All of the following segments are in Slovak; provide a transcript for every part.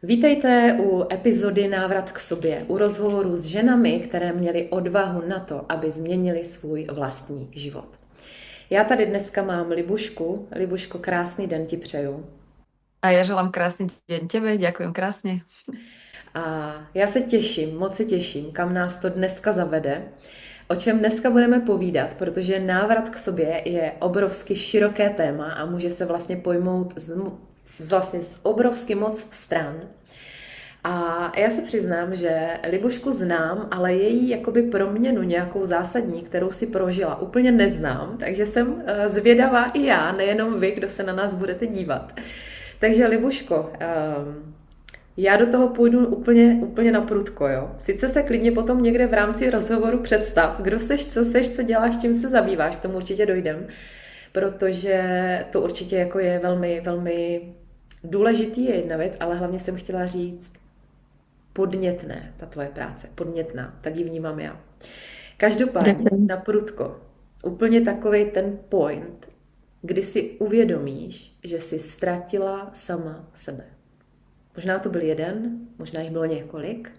Vítejte u epizody Návrat k sobě, u rozhovoru s ženami, které měly odvahu na to, aby změnili svůj vlastní život. Já tady dneska mám Libušku. Libuško, krásný den ti přeju. A ja želám krásny deň tebe, ďakujem krásne. A já se těším, moc se těším, kam nás to dneska zavede. O čem dneska budeme povídat, protože návrat k sobě je obrovsky široké téma a může se vlastně pojmout z obrovsky moc stran. A já se přiznám, že Libušku znám, ale její jakoby proměnu nějakou zásadní, kterou si prožila, úplně neznám, takže jsem zvědavá i já, nejenom vy, kdo se na nás budete dívat. Takže Libuško, já do toho půjdu úplně na prudko, jo. Sice se klidně potom někde v rámci rozhovoru představ, kdo seš, co děláš, čím se zabýváš, k tomu určitě dojdem, protože to určitě jako je velmi, velmi důležitý, je jedna věc, ale hlavně jsem chtěla říct, podnětné, ta tvoje práce, podnětná, tak ji vnímám já. Každopádně, Ďakujem. na prudko, úplně takový ten point, kdy si uvědomíš, že jsi ztratila sama sebe. Možná to byl jeden, možná jich bylo několik.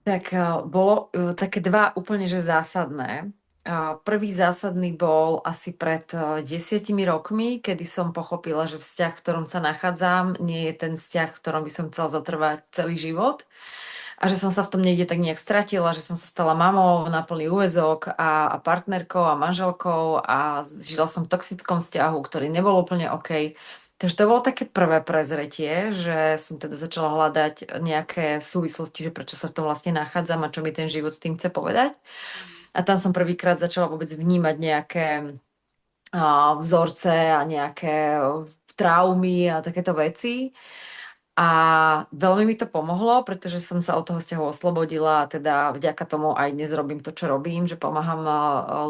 Tak bolo také dva úplne že zásadné. Prvý zásadný bol asi pred 10 rokmi, kedy som pochopila, že vzťah, v ktorom sa nachádzam, nie je ten vzťah, v ktorom by som chcela zotrvať celý život. A že som sa v tom niekde tak nejak stratila, že som sa stala mamou na plný úväzok a partnerkou a manželkou a žila som v toxickom vzťahu, ktorý nebol úplne OK. Takže to bolo také prvé prezretie, že som teda začala hľadať nejaké súvislosti, že prečo sa v tom vlastne nachádzam a čo mi ten život s tým chce povedať. A tam som prvýkrát začala vôbec vnímať nejaké vzorce a nejaké traumy a takéto veci. A veľmi mi to pomohlo, pretože som sa od toho vzťahu oslobodila a teda vďaka tomu aj dnes robím to, čo robím, že pomáham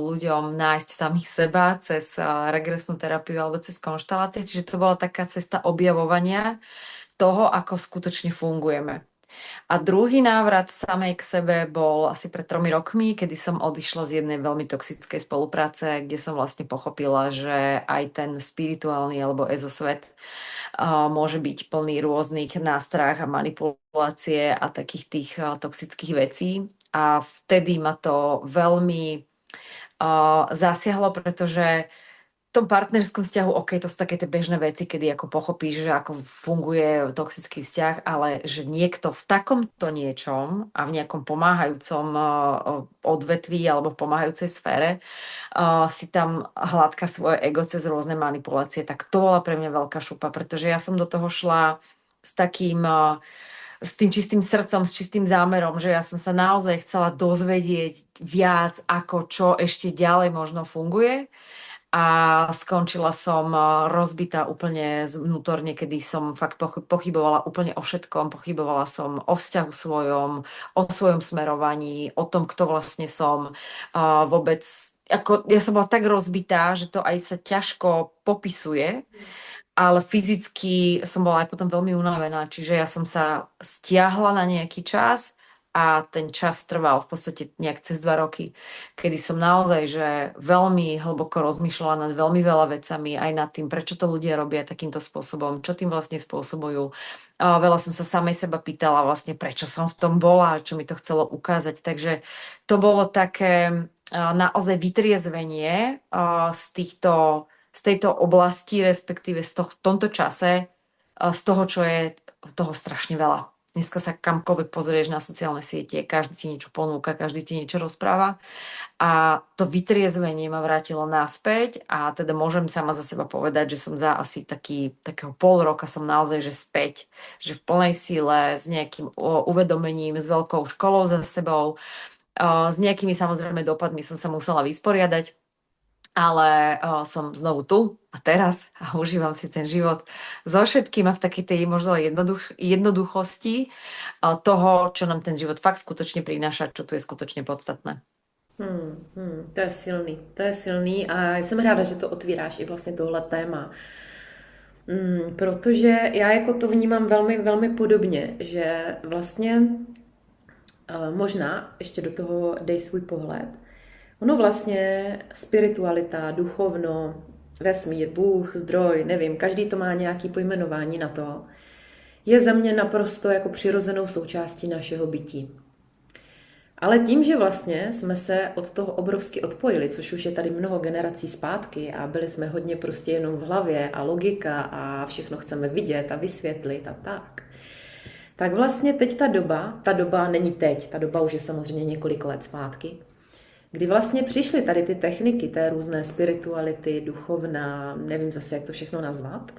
ľuďom nájsť samých seba cez regresnú terapiu alebo cez konštelácie. Čiže to bola taká cesta objavovania toho, ako skutočne fungujeme. A druhý návrat samej k sebe bol asi pred 3 rokmi, kedy som odišla z jednej veľmi toxickej spolupráce, kde som vlastne pochopila, že aj ten spirituálny alebo ezosvet môže byť plný rôznych nástrah a manipulácie a takých tých toxických vecí. A vtedy ma to veľmi zasiahlo, pretože v tom partnerskom vzťahu, OK, to sú také tie bežné veci, kedy ako pochopíš, že ako funguje toxický vzťah, ale že niekto v takomto niečom a v nejakom pomáhajúcom odvetví alebo v pomáhajúcej sfére si tam hladká svoje ego cez rôzne manipulácie, tak to bola pre mňa veľká šupa, pretože ja som do toho šla s takým s tým čistým srdcom, s čistým zámerom, že ja som sa naozaj chcela dozvedieť viac, ako čo ešte ďalej možno funguje. A skončila som rozbitá úplne vnútorne, kedy som fakt pochybovala úplne o všetkom. Pochybovala som o vzťahu svojom, o svojom smerovaní, o tom, kto vlastne som. Vôbec, ako, ja som bola tak rozbitá, že to aj sa ťažko popisuje, ale fyzicky som bola aj potom veľmi unavená, čiže ja som sa stiahla na nejaký čas a ten čas trval v podstate nejak cez 2 roky, kedy som naozaj že veľmi hlboko rozmýšľala nad veľmi veľa vecami, aj nad tým, prečo to ľudia robia takýmto spôsobom, čo tým vlastne spôsobujú. A veľa som sa samej seba pýtala vlastne, prečo som v tom bola, čo mi to chcelo ukázať. Takže to bolo také naozaj vytriezvenie z tejto oblasti, respektíve v tomto čase, z toho, čo je toho strašne veľa. Dneska sa kamkoľvek pozrieš na sociálne siete, každý ti niečo ponúka, každý ti niečo rozpráva. A to vytriezvenie ma vrátilo naspäť a teda môžem sama za seba povedať, že som za asi takého pol roka som naozaj že späť, že v plnej síle, s nejakým uvedomením, s veľkou školou za sebou, s nejakými samozrejme dopadmi som sa musela vysporiadať, ale som znovu tu a teraz a užívam si ten život so všetkým a v takej tej možno jednoduchosti toho, čo nám ten život fakt skutočne prináša, čo tu je skutočne podstatné. To je silný a jsem ráda, že to otvíráš i vlastně tohle téma. Protože já jako to vnímám velmi, velmi podobně, že vlastně možná ještě do toho dej svůj pohled. Ono vlastně spiritualita, duchovno, vesmír, Bůh, zdroj, nevím, každý to má nějaký pojmenování na to, Je za mě naprosto jako přirozenou součástí našeho bytí. Ale tím, že vlastně jsme se od toho obrovsky odpojili, což už je tady mnoho generací zpátky a byli jsme hodně prostě jenom v hlavě a logika a všechno chceme vidět a vysvětlit a tak vlastně teď ta doba není teď, ta doba už je samozřejmě několik let zpátky, kdy vlastně přišly tady ty techniky, té různé spirituality, duchovna, nevím zase, jak to všechno nazvat,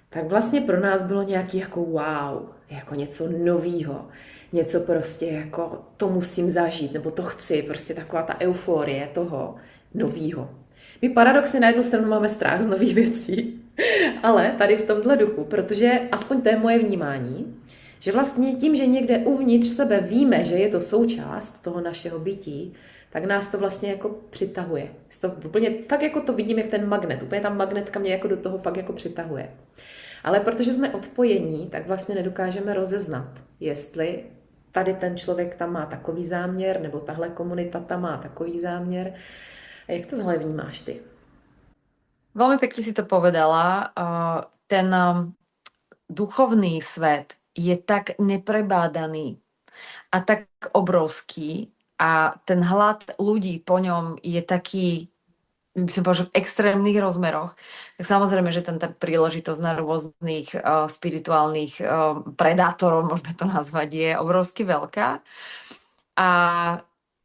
tak vlastně pro nás bylo nějaký jako wow, jako něco novýho, něco prostě jako to musím zažít, nebo to chci, prostě taková ta euforie toho novýho. My paradoxně na jednu stranu máme strach z nových věcí, ale tady v tomhle duchu, protože aspoň to je moje vnímání, že vlastně tím, že někde uvnitř sebe víme, že je to součást toho našeho bytí, tak nás to vlastně jako přitahuje. To úplně, fakt jako to vidím jak ten magnet, úplně ta magnetka mě jako do toho fakt jako přitahuje. Ale protože jsme odpojení, tak vlastně nedokážeme rozeznat, jestli tady ten člověk tam má takový záměr, nebo tahle komunita tam má takový záměr. A jak tohle vnímáš ty? Veľmi pekne si to povedala. Ten duchovný svet je tak neprebádaný a tak obrovský a ten hlad ľudí po ňom je taký, by som povedal, že v extrémnych rozmeroch, tak samozrejme, že tá príležitosť na rôznych spirituálnych predátorov, môžeme to nazvať, je obrovsky veľká. A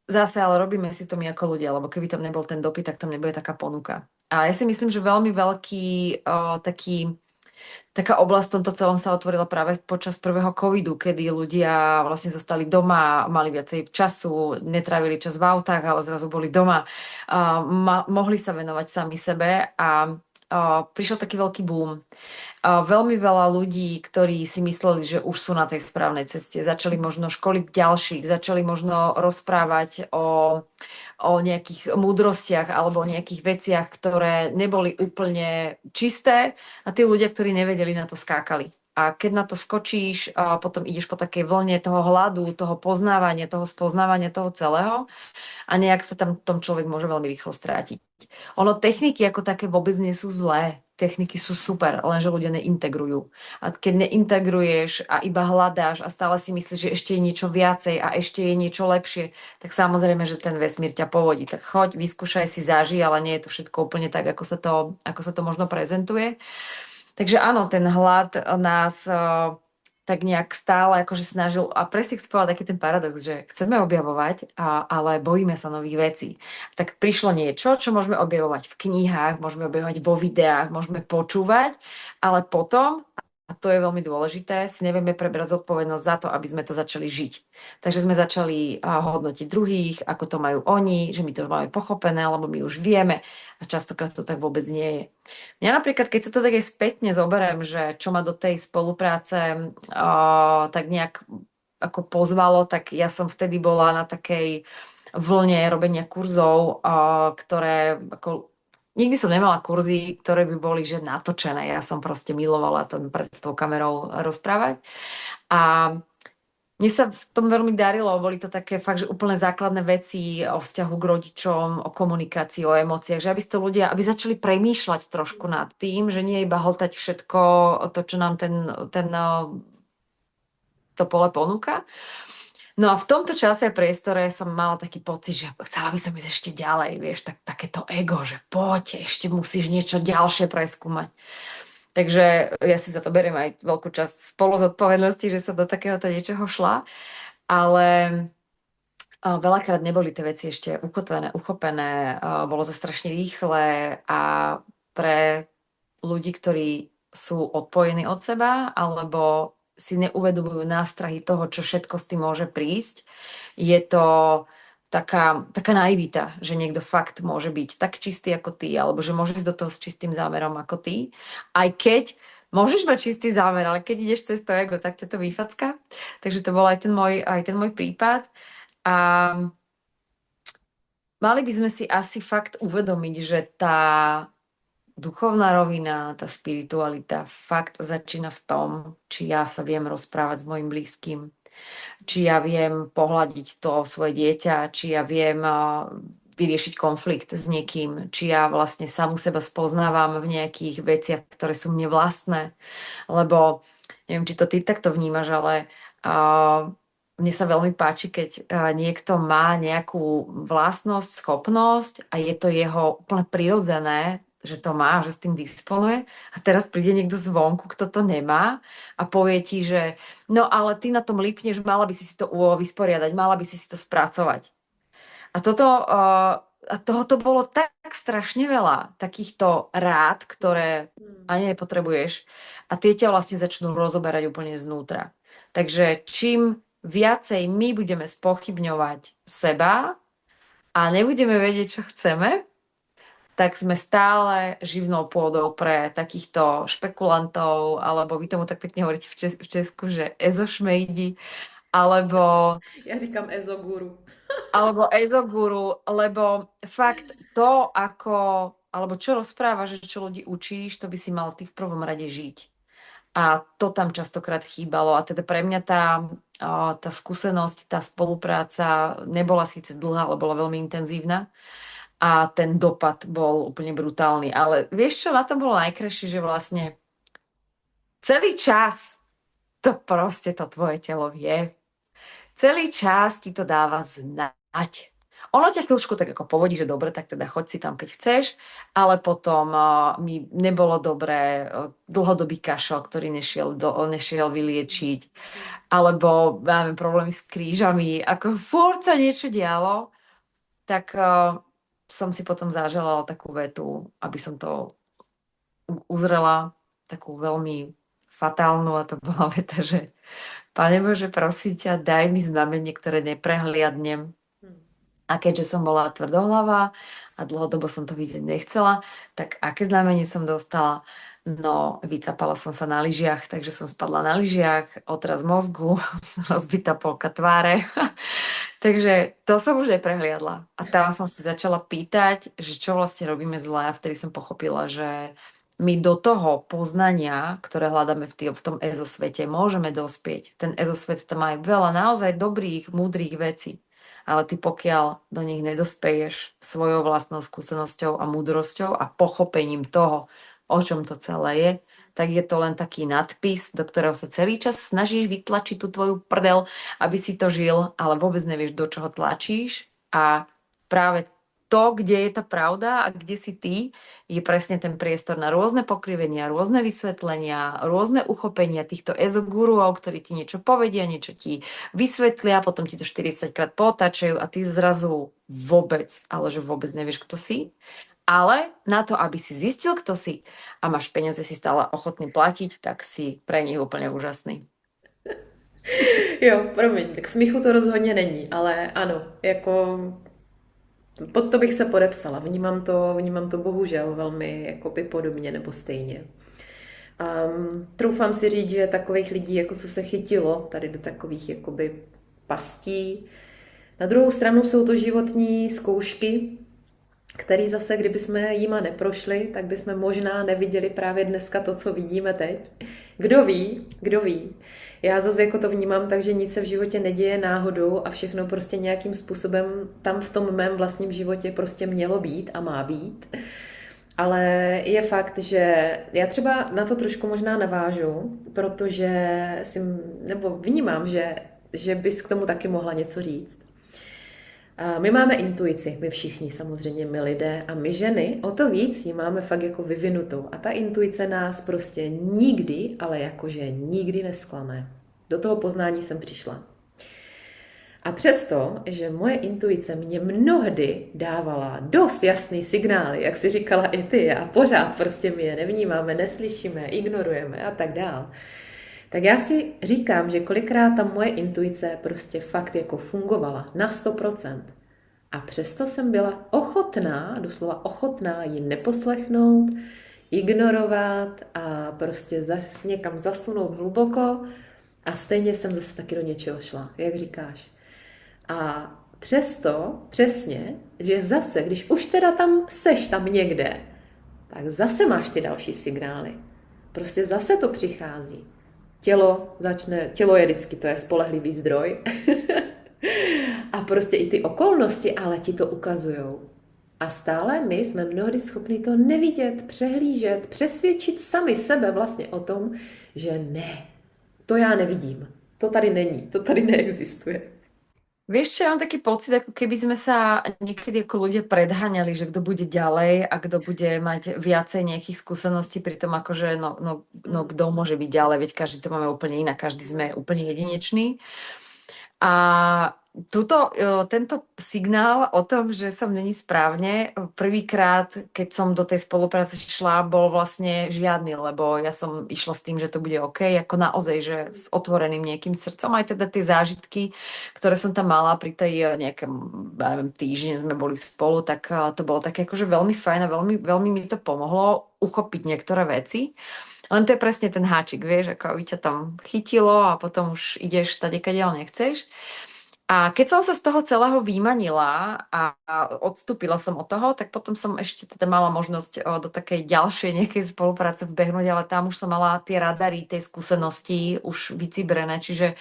zase ale robíme si to my ako ľudia, lebo keby tam nebol ten dopyt, tak tam nebude taká ponuka. A ja si myslím, že veľmi veľký taká oblasť v tomto celom sa otvorila práve počas prvého covidu, kedy ľudia vlastne zostali doma, mali viacej času, netrávili čas v autách, ale zrazu boli doma, mohli sa venovať sami sebe a prišiel taký veľký boom. Veľmi veľa ľudí, ktorí si mysleli, že už sú na tej správnej ceste, začali možno školiť ďalších, začali možno rozprávať o nejakých múdrostiach alebo o nejakých veciach, ktoré neboli úplne čisté a tí ľudia, ktorí nevedeli, na to skákali. A keď na to skočíš, a potom ideš po takej vlne toho hladu, toho poznávania, toho spoznávania toho celého a nejak sa tam tom človek môže veľmi rýchlo strátiť. Ono, techniky ako také vôbec nie sú zlé. Techniky sú super, lenže ľudia neintegrujú. A keď neintegruješ a iba hľadáš a stále si myslíš, že ešte je niečo viacej a ešte je niečo lepšie, tak samozrejme, že ten vesmír ťa povodí. Tak choď, vyskúšaj si, zažij, ale nie je to všetko úplne tak, ako sa to možno prezentuje. Takže áno, ten hlad nás tak nejak stále akože snažil, a presne si povedal taký ten paradox, že chceme objavovať, ale bojíme sa nových vecí. Tak prišlo niečo, čo môžeme objavovať v knihách, môžeme objavovať vo videách, môžeme počúvať, ale potom, a to je veľmi dôležité, si nevieme prebrať zodpovednosť za to, aby sme to začali žiť. Takže sme začali hodnotiť druhých, ako to majú oni, že my to už máme pochopené, lebo my už vieme a častokrát to tak vôbec nie je. Mňa napríklad, keď sa to tak aj spätne zoberiem, že čo ma do tej spolupráce tak nejak ako pozvalo, tak ja som vtedy bola na takej vlne robenia kurzov, ktoré ako nikdy som nemala kurzy, ktoré by boli že natočené. Ja som proste milovala tam pred tou kamerou rozprávať. A mne sa v tom veľmi darilo, boli to také fakt, že úplne základné veci o vzťahu k rodičom, o komunikácii, o emóciách, že aby to ľudia, aby začali premýšľať trošku nad tým, že nie iba hltať všetko to, čo nám to pole ponúka. No a v tomto čase a priestore som mala taký pocit, že chcela by som ísť ešte ďalej, vieš, takéto ego, že poď, ešte musíš niečo ďalšie preskúmať. Takže ja si za to beriem aj veľkú časť spoluzodpovednosti, že som do takéhoto niečoho šla, ale veľakrát neboli tie veci ešte ukotvené, uchopené, bolo to strašne rýchle a pre ľudí, ktorí sú odpojení od seba alebo si neuvedomujú nástrahy toho, čo všetko s tým môže prísť, je to taká naivita, že niekto fakt môže byť tak čistý ako ty, alebo že môže ísť do toho s čistým zámerom ako ty. Aj keď môžeš mať čistý zámer, ale keď ideš cez to ego, tak ťa to vyfacka. Takže to bol aj ten môj prípad. A mali by sme si asi fakt uvedomiť, že tá duchovná rovina, tá spiritualita fakt začína v tom, či ja sa viem rozprávať s mojim blízkym, či ja viem pohľadiť to svoje dieťa, či ja viem vyriešiť konflikt s niekým, či ja vlastne samu seba spoznávam v nejakých veciach, ktoré sú mne vlastné. Lebo Neviem, či to ty takto vnímaš, ale mne sa veľmi páči, keď niekto má nejakú vlastnosť, schopnosť a je to jeho úplne prirodzené, že to má, že s tým disponuje a teraz príde niekto zvonku, kto to nemá a povie ti, že no ale ty na tom lípneš, mala by si to vysporiadať, mala by si to spracovať. A tohoto bolo tak strašne veľa, takýchto rád, ktoré ani nepotrebuješ a tie ťa vlastne začnú rozoberať úplne znútra. Takže čím viacej my budeme spochybňovať seba a nebudeme vedieť, čo chceme, tak sme stále živnou pôdou pre takýchto špekulantov, alebo vy tomu tak pekne hovoríte v Česku, že ezošmejdi, alebo Já říkám ezoguru. alebo ezoguru, lebo fakt to, alebo čo rozprávaš, že čo ľudí učíš, to by si mal ty v prvom rade žiť. A to tam častokrát chýbalo. A teda pre mňa tá skúsenosť, tá spolupráca nebola síce dlhá, ale bola veľmi intenzívna. A ten dopad bol úplne brutálny. Ale vieš, čo na tom bolo najkrajšie, že vlastne celý čas to proste to tvoje telo vie. Celý čas ti to dáva znať. Ono ťa chvíľučku tak ako povodí, že dobre, tak teda choď si tam, keď chceš, ale potom mi nebolo dobré, dlhodobý kašel, ktorý nešiel vyliečiť, alebo máme problémy s krížami, ako furt sa niečo dialo, tak som si potom zaželala takú vetu, aby som to uzrela, takú veľmi fatálnu, a to bola veta, že Pane Bože, prosím ťa, daj mi znamenie, ktoré neprehliadnem. A keďže som bola tvrdohlava a dlhodobo som to vidieť nechcela, tak aké znamenie som dostala? No, vycapala som sa na lyžiach, takže som spadla na lyžiach, otras mozgu, rozbitá polka tváre. Takže to som už neprehliadla. A tam som si začala pýtať, že čo vlastne robíme zle, a vtedy som pochopila, že my do toho poznania, ktoré hľadáme v tom ezosvete, môžeme dospieť. Ten ezosvet tam má aj veľa naozaj dobrých, múdrych vecí. Ale ty pokiaľ do nich nedospeješ svojou vlastnou skúsenosťou a múdrosťou a pochopením toho, o čom to celé je, tak je to len taký nadpis, do ktorého sa celý čas snažíš vytlačiť tú tvoju prdel, aby si to žil, ale vôbec nevieš, do čoho tlačíš. A práve to, kde je tá pravda a kde si ty, je presne ten priestor na rôzne pokrivenia, rôzne vysvetlenia, rôzne uchopenia týchto ezoguruov, ktorí ti niečo povedia, niečo ti vysvetlia, potom ti to 40 krát potáčajú a ty zrazu vôbec, ale že vôbec nevieš, kto si. Ale na to, aby si zistil, kto si a máš peniaze si stále ochotný platiť, tak si pre nich úplne úžasný. Jo, promiň, tak smíchu to rozhodně není, ale ano, jako pod to bych se podepsala. Vnímám to bohužel velmi jakoby podobně nebo stejně. Troufám si říct, že takových lidí, jako co se chytilo tady do takových jakoby pastí. Na druhou stranu jsou to životní zkoušky, který zase, kdyby jsme jima neprošli, tak bychom možná neviděli právě dneska to, co vidíme teď. Kdo ví, kdo ví. Já zase jako to vnímám tak, že nic se v životě neděje náhodou a všechno prostě nějakým způsobem tam v tom mém vlastním životě prostě mělo být a má být. Ale je fakt, že já třeba na to trošku možná navážu, protože nebo vnímám, že bys k tomu taky mohla něco říct. My máme intuici, my všichni samozřejmě, my lidé a my ženy, o to víc ji máme fakt jako vyvinutou. A ta intuice nás prostě nikdy, ale jakože nikdy nesklame. Do toho poznání jsem přišla. A přesto, že moje intuice mě mnohdy dávala dost jasný signály, jak si říkala i ty, a pořád prostě my je nevnímáme, neslyšíme, ignorujeme a tak dál, tak já si říkám, že kolikrát ta moje intuice prostě fakt jako fungovala na 100%. A přesto jsem byla ochotná, doslova ochotná ji neposlechnout, ignorovat a prostě někam zasunout hluboko a stejně jsem zase taky do něčeho šla, jak říkáš. A přesto, přesně, že zase, když už teda tam seš tam někde, tak zase máš ty další signály. Prostě zase to přichází. Tělo je vždycky, to je spolehlivý zdroj. A prostě i ty okolnosti, ale ti to ukazujou. A stále my jsme mnohdy schopni to nevidět, přehlížet, přesvědčit sami sebe vlastně o tom, že ne. To já nevidím. To tady není, to tady neexistuje. Vieš čo, ja mám taký pocit, ako keby sme sa niekedy ako ľudia predháňali, že kto bude ďalej a kto bude mať viacej nejakých skúseností pri tom, akože no kto môže byť ďalej, veď každý to máme úplne inak, každý sme úplne jedinečný. A tento signál o tom, že som není správne, prvýkrát, keď som do tej spolupráce šla, bol vlastne žiadny, lebo ja som išla s tým, že to bude OK, ako naozaj, že s otvoreným nejakým srdcom, aj teda tie zážitky, ktoré som tam mala pri tej nejakém, ja neviem, týždeň sme boli spolu, tak to bolo také akože veľmi fajn a veľmi, veľmi mi to pomohlo uchopiť niektoré veci. Len to je presne ten háčik, vieš, ako by ťa tam chytilo a potom už ideš tady, kadiaľ nechceš. A keď som sa z toho celého vymanila a odstúpila som od toho, tak potom som ešte teda mala možnosť do takej ďalšej nejakej spolupráce vbehnúť, ale tam už som mala tie radary, tej skúsenosti už vycibrené, čiže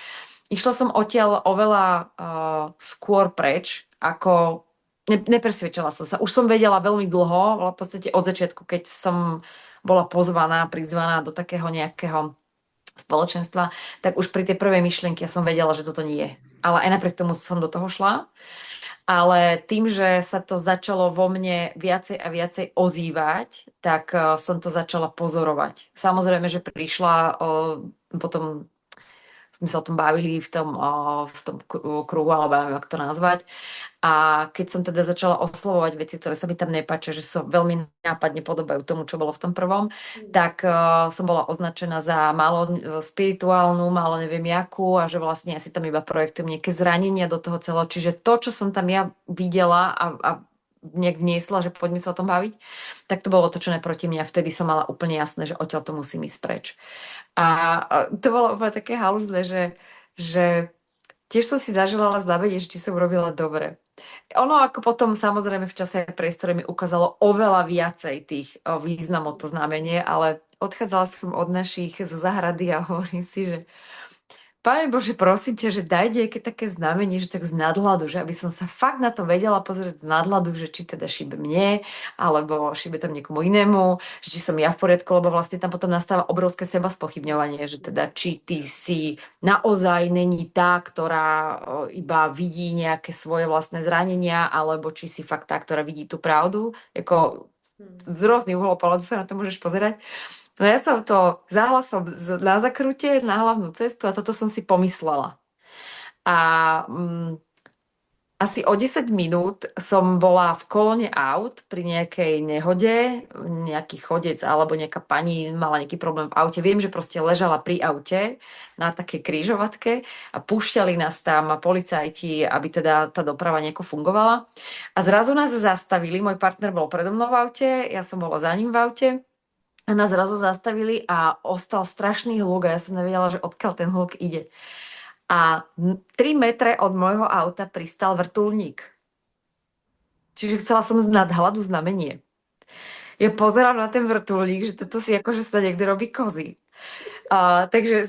išla som odtiaľ oveľa skôr preč, ako nepresvedčala som sa. Už som vedela veľmi dlho, v podstate od začiatku, keď som bola pozvaná, prizvaná do takého nejakého spoločenstva, tak už pri tej prvej myšlienke som vedela, že toto nie je. Ale aj napriek tomu som do toho šla. Ale tým, že sa to začalo vo mne viacej a viacej ozývať, tak som to začala pozorovať. Samozrejme, že prišla potom sme sa o tom bavili v tom kruhu, alebo neviem, ako to nazvať. A keď som teda začala oslovovať veci, ktoré sa mi tam nepáčia, že sa veľmi nápadne podobajú tomu, čo bolo v tom prvom, tak som bola označená za málo spirituálnu, málo neviem jakú a že vlastne ja si tam iba projektujem nejaké zranenia do toho celého. Čiže to, čo som tam ja videla a nejak vniesla, že poďme sa o tom baviť, tak to bolo točené proti mne a vtedy som mala úplne jasné, že odtiaľ to musím ísť preč. A to bolo úplne také halúzne, že tiež som si zaželala znamenie, či som robila dobre. Ono ako potom samozrejme v čase a priestore mi ukázalo oveľa viacej tých významov to znamenie, ale odchádzala som od našich zo záhrady a hovorím si, že Pane Bože, prosím ťa, že daj nejaké také znamenie, že tak z nadhľadu, že aby som sa fakt na to vedela pozrieť z nadhľadu, že či teda šíbe mne, alebo šíbe tam niekomu inému, že či som ja v poriadku, lebo vlastne tam potom nastáva obrovské seba spochybňovanie, že teda či ty si naozaj není tá, ktorá iba vidí nejaké svoje vlastné zranenia, alebo či si fakt tá, ktorá vidí tú pravdu. Jako z rôznych uhlov pohľadu sa na to môžeš pozerať. No ja som to zahla som na zakrute, na hlavnú cestu a toto som si pomyslela. A asi o 10 minút som bola v kolóne aut pri nejakej nehode, nejaký chodec alebo nejaká pani mala nejaký problém v aute. Viem, že proste ležala pri aute na takej križovatke a púšťali nás tam policajti, aby teda tá doprava nejako fungovala. A zrazu nás zastavili, môj partner bol predo mnou v aute, ja som bola za ním v aute. A nás zrazu zastavili a ostal strašný hluk a ja som nevedela, že odkiaľ ten hluk ide. A 3 metre od môjho auta pristal vrtuľník. Čiže chcela som z nadhľadu znamenie. Ja pozerám na ten vrtuľník, že toto si akože sa niekde robí kozy. Takže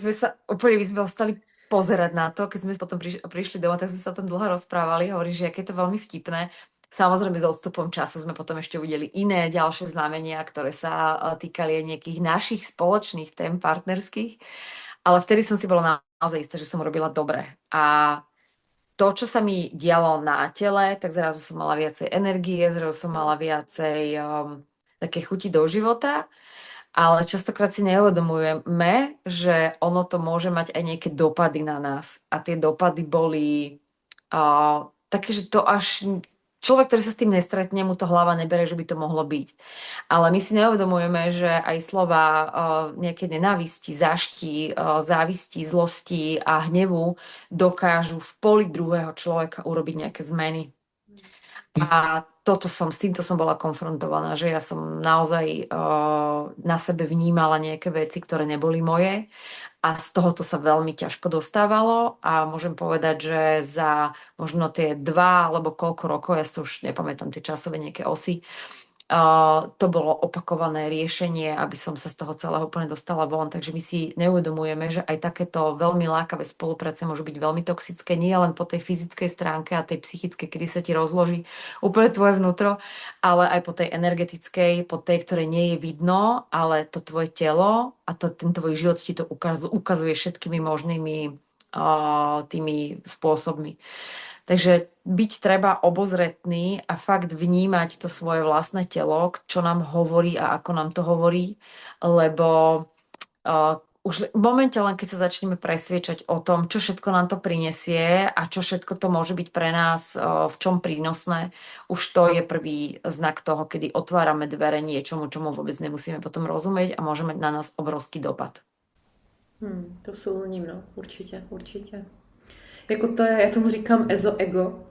my sme ostali pozerať na to, keď sme potom prišli domov, tak sme sa o tom dlho rozprávali. Hovorí, že aké je to veľmi vtipné. Samozrejme, s odstupom času sme potom ešte uvideli iné ďalšie znamenia, ktoré sa týkali aj nejakých našich spoločných tém partnerských. Ale vtedy som si bola naozaj istá, že som robila dobre. A to, čo sa mi dialo na tele, tak zrazu som mala viacej energie, zrazu som mala viacej také chuti do života. Ale častokrát si neuvedomujeme, že ono to môže mať aj nejaké dopady na nás. A tie dopady boli také, že to až človek, ktorý sa s tým nestretne, mu to hlava nebere, že by to mohlo byť. Ale my si neuvedomujeme, že aj slova nejaké nenávisti, zášti, závisti, zlosti a hnevu dokážu v poli druhého človeka urobiť nejaké zmeny. A s týmto som bola konfrontovaná, že ja som naozaj na sebe vnímala nejaké veci, ktoré neboli moje. A z tohoto sa veľmi ťažko dostávalo a môžem povedať, že za možno tie 2 alebo koľko rokov, ja si už nepamätám tie časové nejaké osy, to bolo opakované riešenie, aby som sa z toho celého úplne dostala von. Takže my si neuvedomujeme, že aj takéto veľmi lákavé spolupráce môžu byť veľmi toxické, nie len po tej fyzickej stránke a tej psychickej, kedy sa ti rozloží úplne tvoje vnútro, ale aj po tej energetickej, po tej, ktorej nie je vidno, ale to tvoje telo a ten tvoj život ti to ukazuje všetkými možnými tými spôsobmi. Takže byť treba obozretný a fakt vnímať to svoje vlastné telo, čo nám hovorí a ako nám to hovorí, lebo už v momente len keď sa začneme presviečať o tom, čo všetko nám to prinesie a čo všetko to môže byť pre nás v čom prínosné, už to je prvý znak toho, kedy otvárame dvere niečomu, čomu vôbec nemusíme potom rozumieť a môže mať na nás obrovský dopad. To souhlasím, no, určitě, určitě. Jako to je, já tomu říkám ezo-ego,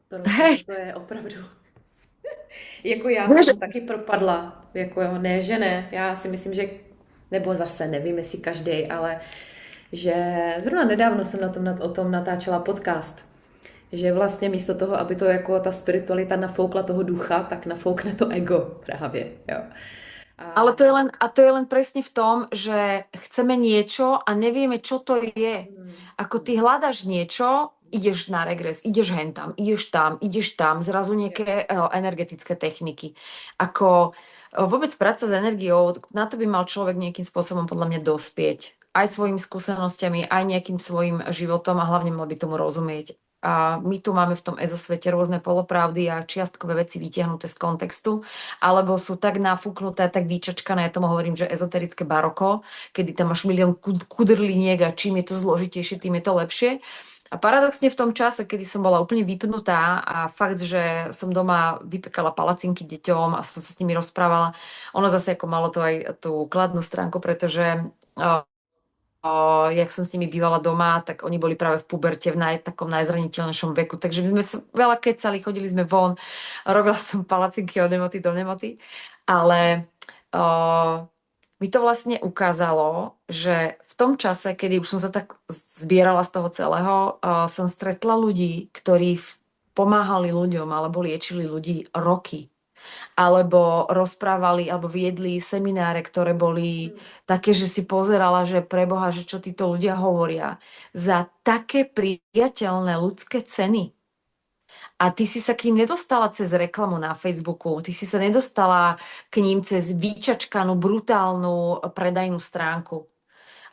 protože Hej, to je opravdu, jako já se vieš, tam taky propadla, jako jo, ne, že ne, já si myslím, že, nebo zase nevím, jestli každý, ale že zrovna nedávno jsem o tom natáčela podcast, že vlastně místo toho, aby to jako ta spiritualita nafoukla toho ducha, tak nafoukne to ego právě, jo. ale A to je len presne v tom, že chceme niečo a nevieme, čo to je. Ako ty hľadaš niečo, ideš na regres, ideš hentam, ideš tam, zrazu nejaké energetické techniky. Ako vôbec práca s energiou, na to by mal človek nejakým spôsobom podľa mňa dospieť. Aj svojimi skúsenosťami, aj nejakým svojim životom a hlavne mal by tomu rozumieť. A my tu máme v tom ezosvete rôzne polopravdy a čiastkové veci vytiahnuté z kontextu, alebo sú tak nafúknuté, tak vyčačkané, ja tomu hovorím, že ezoterické baroko, kedy tam máš milión kudrliniek a čím je to zložitejšie, tým je to lepšie. A paradoxne v tom čase, kedy som bola úplne vypnutá a fakt, že som doma vypekala palacinky deťom a som sa s nimi rozprávala, ono zase ako malo to aj tú kladnú stránku, pretože jak som s nimi bývala doma, tak oni boli práve v puberte, v takom najzraniteľnejšom veku. Takže my sme sa veľa kecali, chodili sme von, robila som palacinky od nemoty do nemoty, ale mi to vlastne ukázalo, že v tom čase, kedy už som sa tak zbierala z toho celého, som stretla ľudí, ktorí pomáhali ľuďom alebo liečili ľudí roky alebo rozprávali, alebo viedli semináre, ktoré boli také, že si pozerala, že preboha, že čo títo ľudia hovoria, za také priateľné ľudské ceny. A ty si sa k ním nedostala cez reklamu na Facebooku, ty si sa nedostala k ním cez vyčačkanú, brutálnu predajnú stránku,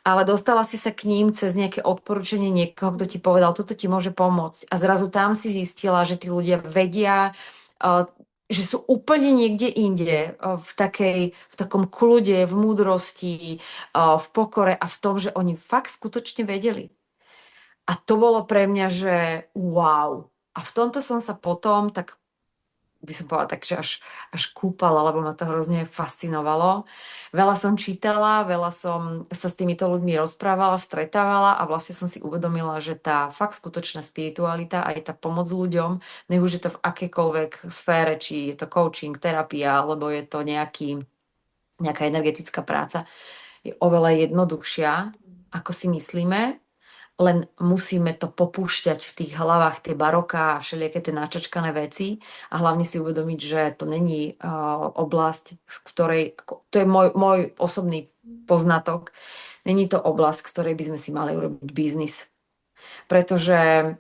ale dostala si sa k ním cez nejaké odporúčanie niekoho, kto ti povedal, toto ti môže pomôcť. A zrazu tam si zistila, že tí ľudia vedia, že sú úplne niekde inde, v takom kľude, v múdrosti, v pokore a v tom, že oni fakt skutočne vedeli. A to bolo pre mňa, že wow. A v tomto som sa potom, tak by som povedala, takže až kúpala, lebo ma to hrozne fascinovalo. Veľa som čítala, veľa som sa s týmito ľuďmi rozprávala, stretávala a vlastne som si uvedomila, že tá fakt skutočná spiritualita, aj tá pomoc ľuďom, nech už je to v akejkoľvek sfére, či je to coaching, terapia, alebo je to nejaká energetická práca, je oveľa jednoduchšia, ako si myslíme, len musíme to popúšťať v tých hlavách, tie baroká a všelijaké tie načačkané veci a hlavne si uvedomiť, že to není oblasť, z ktorej, to je môj osobný poznatok, není to oblasť, z ktorej by sme si mali urobiť biznis. Pretože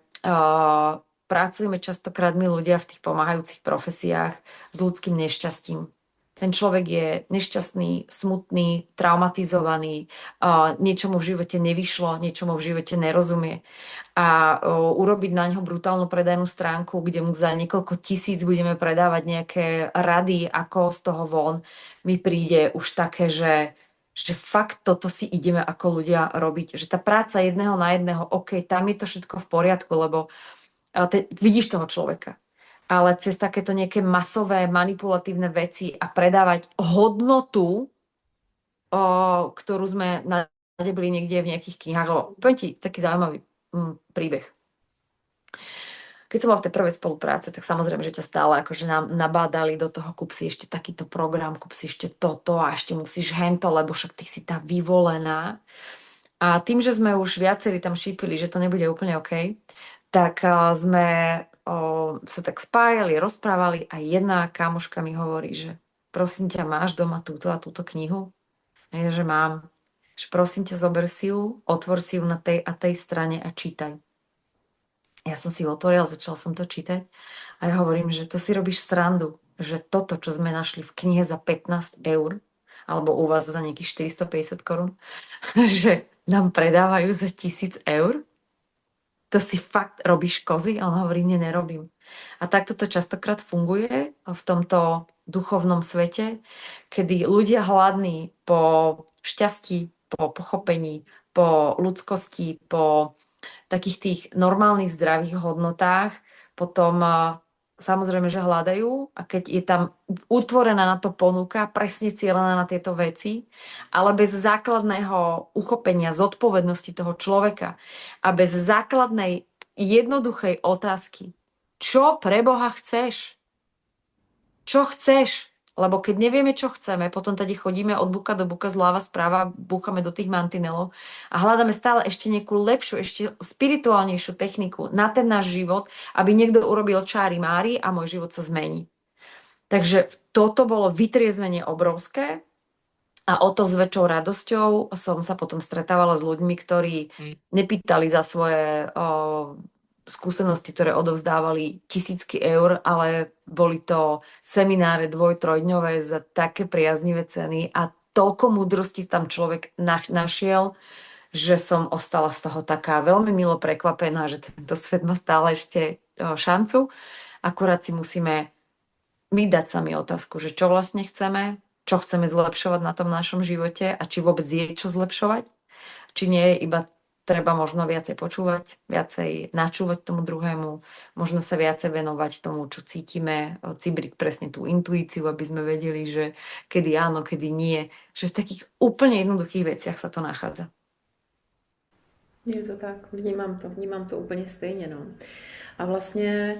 pracujeme častokrát my ľudia v tých pomáhajúcich profesiách s ľudským nešťastím. Ten človek je nešťastný, smutný, traumatizovaný, niečomu v živote nevyšlo, niečomu v živote nerozumie. A urobiť na neho brutálnu predajnú stránku, kde mu za niekoľko tisíc budeme predávať nejaké rady, ako z toho von, mi príde už také, že fakt toto si ideme ako ľudia robiť. Že tá práca jedného na jedného, OK, tam je to všetko v poriadku, lebo vidíš toho človeka. Ale cez takéto nejaké masové manipulatívne veci a predávať hodnotu, ktorú sme nadebili niekde v nejakých knihách. Lebo poviem ti taký zaujímavý príbeh. Keď som bola v tej prvej spolupráce, tak samozrejme, že ťa stále akože nám nabádali do toho, kúp si ešte takýto program, kúp si ešte toto a ešte musíš hento, lebo však ty si tá vyvolená. A tým, že sme už viacerí tam šípili, že to nebude úplne OK, tak sme sa tak spájali, rozprávali a jedna kamoška mi hovorí, že prosím ťa, máš doma túto a túto knihu? A ja, že mám. Že prosím ťa, zober si ju, otvor si ju na tej a tej strane a čítaj. Ja som si ju otvorila, začala som to čítať a ja hovorím, že to si robíš srandu, že toto, čo sme našli v knihe za 15 eur, alebo u vás za nejakých 450 korún, že nám predávajú za 1000 eur. To si fakt robíš kozy? A on hovorí, nie, nerobím. A takto to častokrát funguje v tomto duchovnom svete, kedy ľudia hladní po šťastí, po pochopení, po ľudskosti, po takých tých normálnych zdravých hodnotách, potom samozrejme, že hľadajú a keď je tam utvorená na to ponuka, presne cielená na tieto veci, ale bez základného uchopenia zodpovednosti toho človeka a bez základnej jednoduchej otázky, čo pre Boha chceš? Čo chceš? Lebo keď nevieme, čo chceme, potom tady chodíme od buka do buka, zľava správa, búchame do tých mantinelov a hľadáme stále ešte nejakú lepšiu, ešte spirituálnejšiu techniku na ten náš život, aby niekto urobil čári mári a môj život sa zmení. Takže toto bolo vytriezvenie obrovské a o to s väčšou radosťou som sa potom stretávala s ľuďmi, ktorí nepýtali za svoje skúsenosti, ktoré odovzdávali tisícky eur, ale boli to semináre 2-3-dňové za také priaznivé ceny a toľko múdrosti tam človek našiel, že som ostala z toho taká veľmi milo prekvapená, že tento svet má stále ešte šancu. Akurát si musíme my dať sami otázku, že čo vlastne chceme, čo chceme zlepšovať na tom našom živote a či vôbec je čo zlepšovať, či nie je iba treba možno viacej počúvať, viacej načúvať tomu druhému, možno sa viacej venovať tomu, čo cítime, cibriť presne tú intuíciu, aby sme vedeli, že kedy áno, kedy nie, že v takých úplne jednoduchých veciach sa to nachádza. Je to tak, vnímám to úplně stejně, no. A vlastně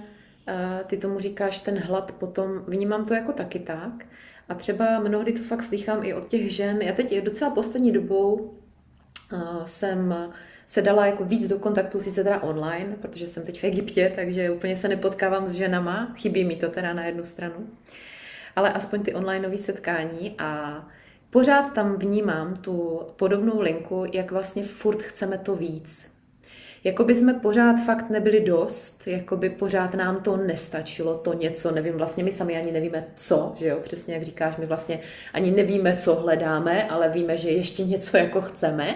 ty tomu říkáš ten hlad potom, vnímám to jako taky tak. A třeba mnohdy to fakt slychám i od těch žen. Já teď docela poslední dobou jsem se dala jako víc do kontaktu, sice teda online, protože jsem teď v Egyptě, takže úplně se nepotkávám s ženama, chybí mi to teda na jednu stranu, ale aspoň ty onlineové setkání a pořád tam vnímám tu podobnou linku, jak vlastně furt chceme to víc. Jakoby jsme pořád fakt nebyli dost, jakoby pořád nám to nestačilo, to něco, nevím, vlastně my sami ani nevíme co, že jo, přesně jak říkáš, my vlastně ani nevíme, co hledáme, ale víme, že ještě něco jako chceme.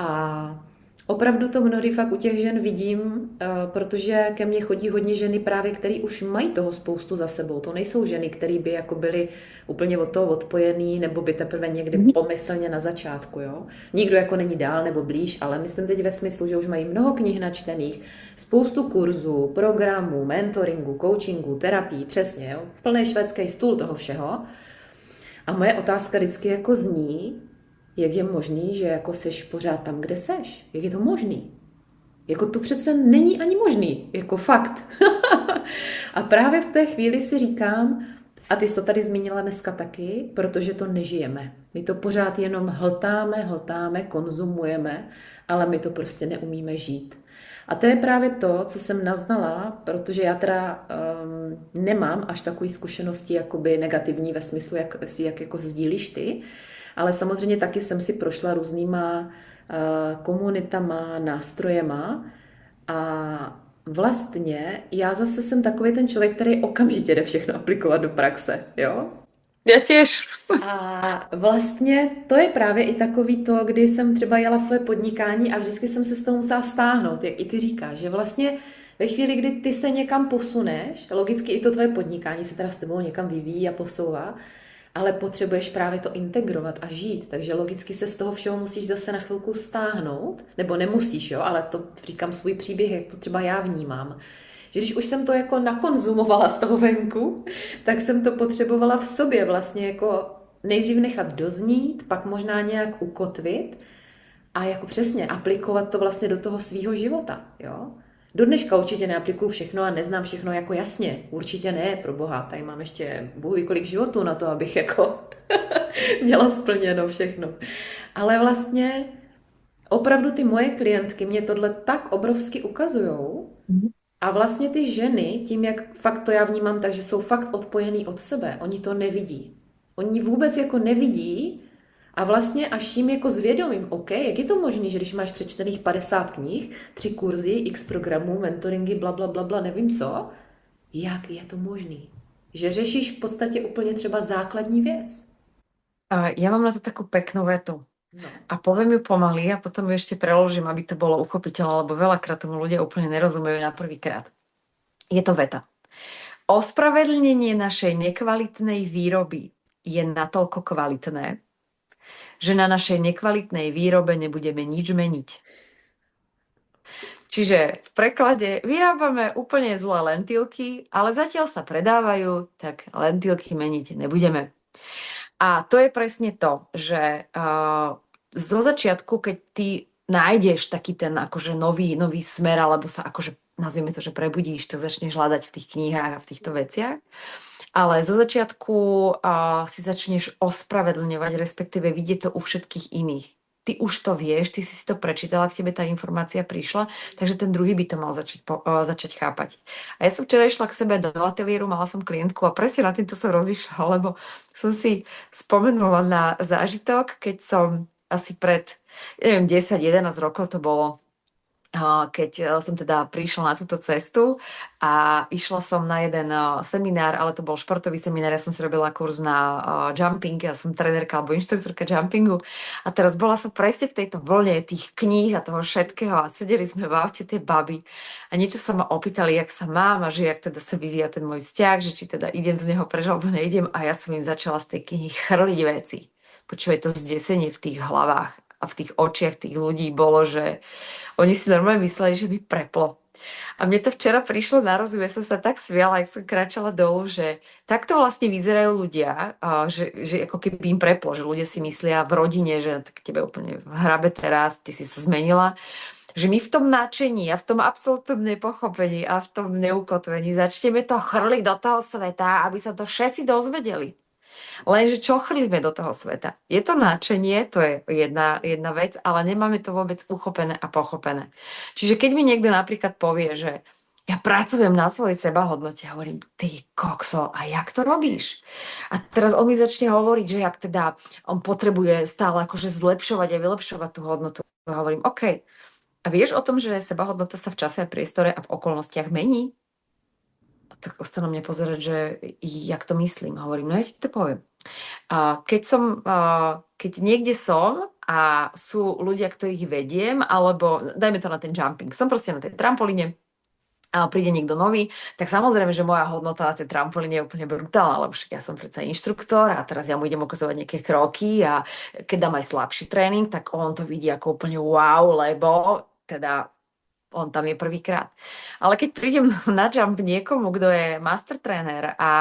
A opravdu to mnohdy fakt u těch žen vidím, protože ke mně chodí hodně ženy právě, které už mají toho spoustu za sebou. To nejsou ženy, které by jako byly úplně od toho odpojený, nebo by teprve někdy pomyslně na začátku. Jo? Nikdo jako není dál nebo blíž, ale myslím teď ve smyslu, že už mají mnoho knih načtených, spoustu kurzů, programů, mentoringu, coachingu, terapii, přesně, jo? Plný švédský stůl toho všeho. A moje otázka vždycky jako zní, jak je možný, že jako seš pořád tam, kde seš? Jak je to možný? Jako to přece není ani možný, jako fakt. A právě v té chvíli si říkám, a ty jsi to tady zmínila dneska taky, protože to nežijeme. My to pořád jenom hltáme, konzumujeme, ale my to prostě neumíme žít. A to je právě to, co jsem naznala, protože já teda nemám až takové zkušenosti jakoby negativní ve smyslu, jak jako sdílíš ty, ale samozřejmě taky jsem si prošla různýma komunitama, nástrojema a vlastně já zase jsem takový ten člověk, který okamžitě jde všechno aplikovat do praxe, jo? Ja tiež. A vlastně to je právě i takový to, kdy jsem třeba jela svoje podnikání a vždycky jsem se z toho musela stáhnout, jak i ty říkáš, že vlastně ve chvíli, kdy ty se někam posuneš, logicky i to tvoje podnikání se teda s tebou někam vyvíjí a posouvá, ale potřebuješ právě to integrovat a žít, takže logicky se z toho všeho musíš zase na chvilku stáhnout, nebo nemusíš, jo, ale to říkám svůj příběh, jak to třeba já vnímám. Že když už jsem to jako nakonzumovala z toho venku, tak jsem to potřebovala v sobě vlastně jako nejdřív nechat doznít, pak možná nějak ukotvit a jako přesně aplikovat to vlastně do toho svýho života, jo. Do dneška určitě neaplikuju všechno a neznám všechno jako jasně. Určitě ne, pro boha, tady mám ještě bůh ví kolik životů na to, abych jako měla splněno všechno. Ale vlastně opravdu ty moje klientky mě tohle tak obrovsky ukazujou, A vlastně ty ženy, tím, jak fakt to já vnímám, takže jsou fakt odpojený od sebe, oni to nevidí. Oni vůbec jako nevidí a vlastně až jim jako zvědomím, OK, jak je to možné, že když máš přečtených 50 knih, 3 kurzy, x programů, mentoringy, bla, bla, bla, bla, nevím co, jak je to možný? Že řešíš v podstatě úplně třeba základní věc. Ja mám na to takú peknú vetu. No. A poviem ju pomaly a potom ju ešte preložím, aby to bolo uchopiteľné, lebo veľakrát tomu ľudia úplne nerozumejú na prvýkrát. Je to veta. Ospravedlnenie našej nekvalitnej výroby je natoľko kvalitné, že na našej nekvalitnej výrobe nebudeme nič meniť. Čiže v preklade vyrábame úplne zlé lentilky, ale zatiaľ sa predávajú, tak lentilky meniť nebudeme. A to je presne to, že zo začiatku, keď ty nájdeš taký ten akože nový smer, alebo sa akože, nazvieme to, že prebudíš, tak začneš hľadať v tých knihách a v týchto veciach. Ale zo začiatku si začneš ospravedlňovať, respektíve vidieť to u všetkých iných. Ty už to vieš, ty si to prečítala, k tebe tá informácia prišla, takže ten druhý by to mal začať chápať. A ja som včera išla k sebe do ateliéru, mala som klientku a presne na týmto som rozmýšľala, lebo som si spomenula na zážitok, keď som asi pred, neviem, 10-11 rokov to bolo, keď som teda prišla na túto cestu a išla som na jeden seminár, ale to bol športový seminár, ja som si robila kurz na jumping, ja som trenérka alebo inštruktorka jumpingu a teraz bola som presne v tejto vlne tých kníh a toho všetkého a sedeli sme v aute tie baby a niečo sa ma opýtali, jak sa mám a že jak teda sa vyvíja ten môj vzťah, že či teda idem z neho preč alebo neidem a ja som im začala z tej knihy chrliť veci. Počúvaj, to zdesenie v tých hlavách a v tých očiach tých ľudí bolo, že oni si normálne mysleli, že mi preplo. A mne to včera prišlo na rozum, ja som sa tak smiala, ak som kráčala dolu, že takto vlastne vyzerajú ľudia, že ako keby im preplo, že ľudia si myslia v rodine, že tak tebe úplne hrabe teraz, ty si sa zmenila, že my v tom nadšení a v tom absolútnom nepochopení a v tom neukotvení začneme to chrliť do toho sveta, aby sa to všetci dozvedeli. Lenže čo chrlíme do toho sveta? Je to nadšenie, to je jedna vec, ale nemáme to vôbec uchopené a pochopené. Čiže keď mi niekto napríklad povie, že ja pracujem na svojej sebahodnote a hovorím, ty kokso, a jak to robíš? A teraz on mi začne hovoriť, že jak teda on potrebuje stále akože zlepšovať a vylepšovať tú hodnotu. A hovorím, OK, a vieš o tom, že sebahodnota sa v čase a priestore a v okolnostiach mení? Tak ostane mne pozerať, že jak to myslím. A hovorím, no ja ti to poviem. Keď niekde som a sú ľudia, ktorých vediem, alebo dajme to na ten jumping, som proste na tej trampolíne a príde niekto nový, tak samozrejme, že moja hodnota na tej trampolíne je úplne brutálna, lebo však ja som predsa inštruktor a teraz ja mu idem ukazovať nejaké kroky a keď dám aj slabší tréning, tak on to vidí ako úplne wow, lebo teda on tam je prvýkrát. Ale keď prídem na jump niekomu, kto je master tréner a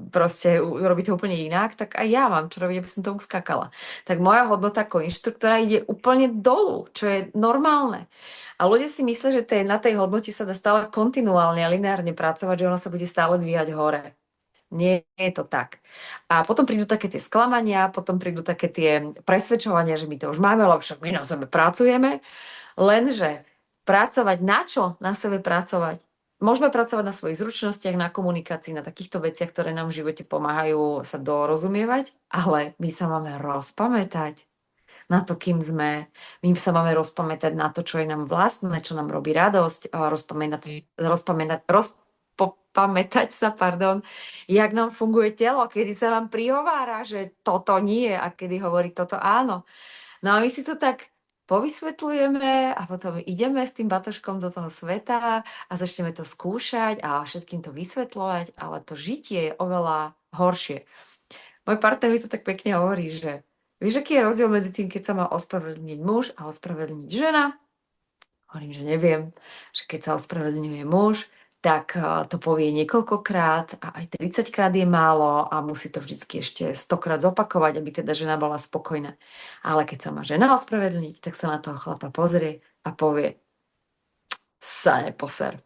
proste robí to úplne inak, tak aj ja mám čo robiť, aby som to uskakala. Tak moja hodnota ako inštruktora ide úplne dolu, čo je normálne. A ľudia si myslia, že na tej hodnote sa dá stále kontinuálne a lineárne pracovať, že ona sa bude stále dvíhať hore. Nie je to tak. A potom prídu také tie sklamania, potom prídu také tie presvedčovania, že my to už máme, lebo však my na sebe pracujeme. Lenže pracovať na čo? Na sebe pracovať. Môžeme pracovať na svojich zručnostiach, na komunikácii, na takýchto veciach, ktoré nám v živote pomáhajú sa dorozumievať, ale my sa máme rozpamätať na to, kým sme. My sa máme rozpamätať na to, čo je nám vlastné, čo nám robí radosť, a rozpamätať sa, jak nám funguje telo, kedy sa nám prihovára, že toto nie a kedy hovorí toto áno. No a my si to tak povysvetľujeme a potom ideme s tým batožkom do toho sveta a začneme to skúšať a všetkým to vysvetľovať, ale to žitie je oveľa horšie. Môj partner mi to tak pekne hovorí, že vieš, aký je rozdiel medzi tým, keď sa má ospravedlniť muž a ospravedlniť žena? Hovorím, že neviem, že keď sa ospravedlňuje muž, tak to povie niekoľkokrát a aj 30 krát je málo a musí to vždycky ešte 100 krát zopakovať, aby teda žena bola spokojná. Ale keď sa má žena ospravedlniť, tak sa na toho chlapa pozrie a povie, sa neposer.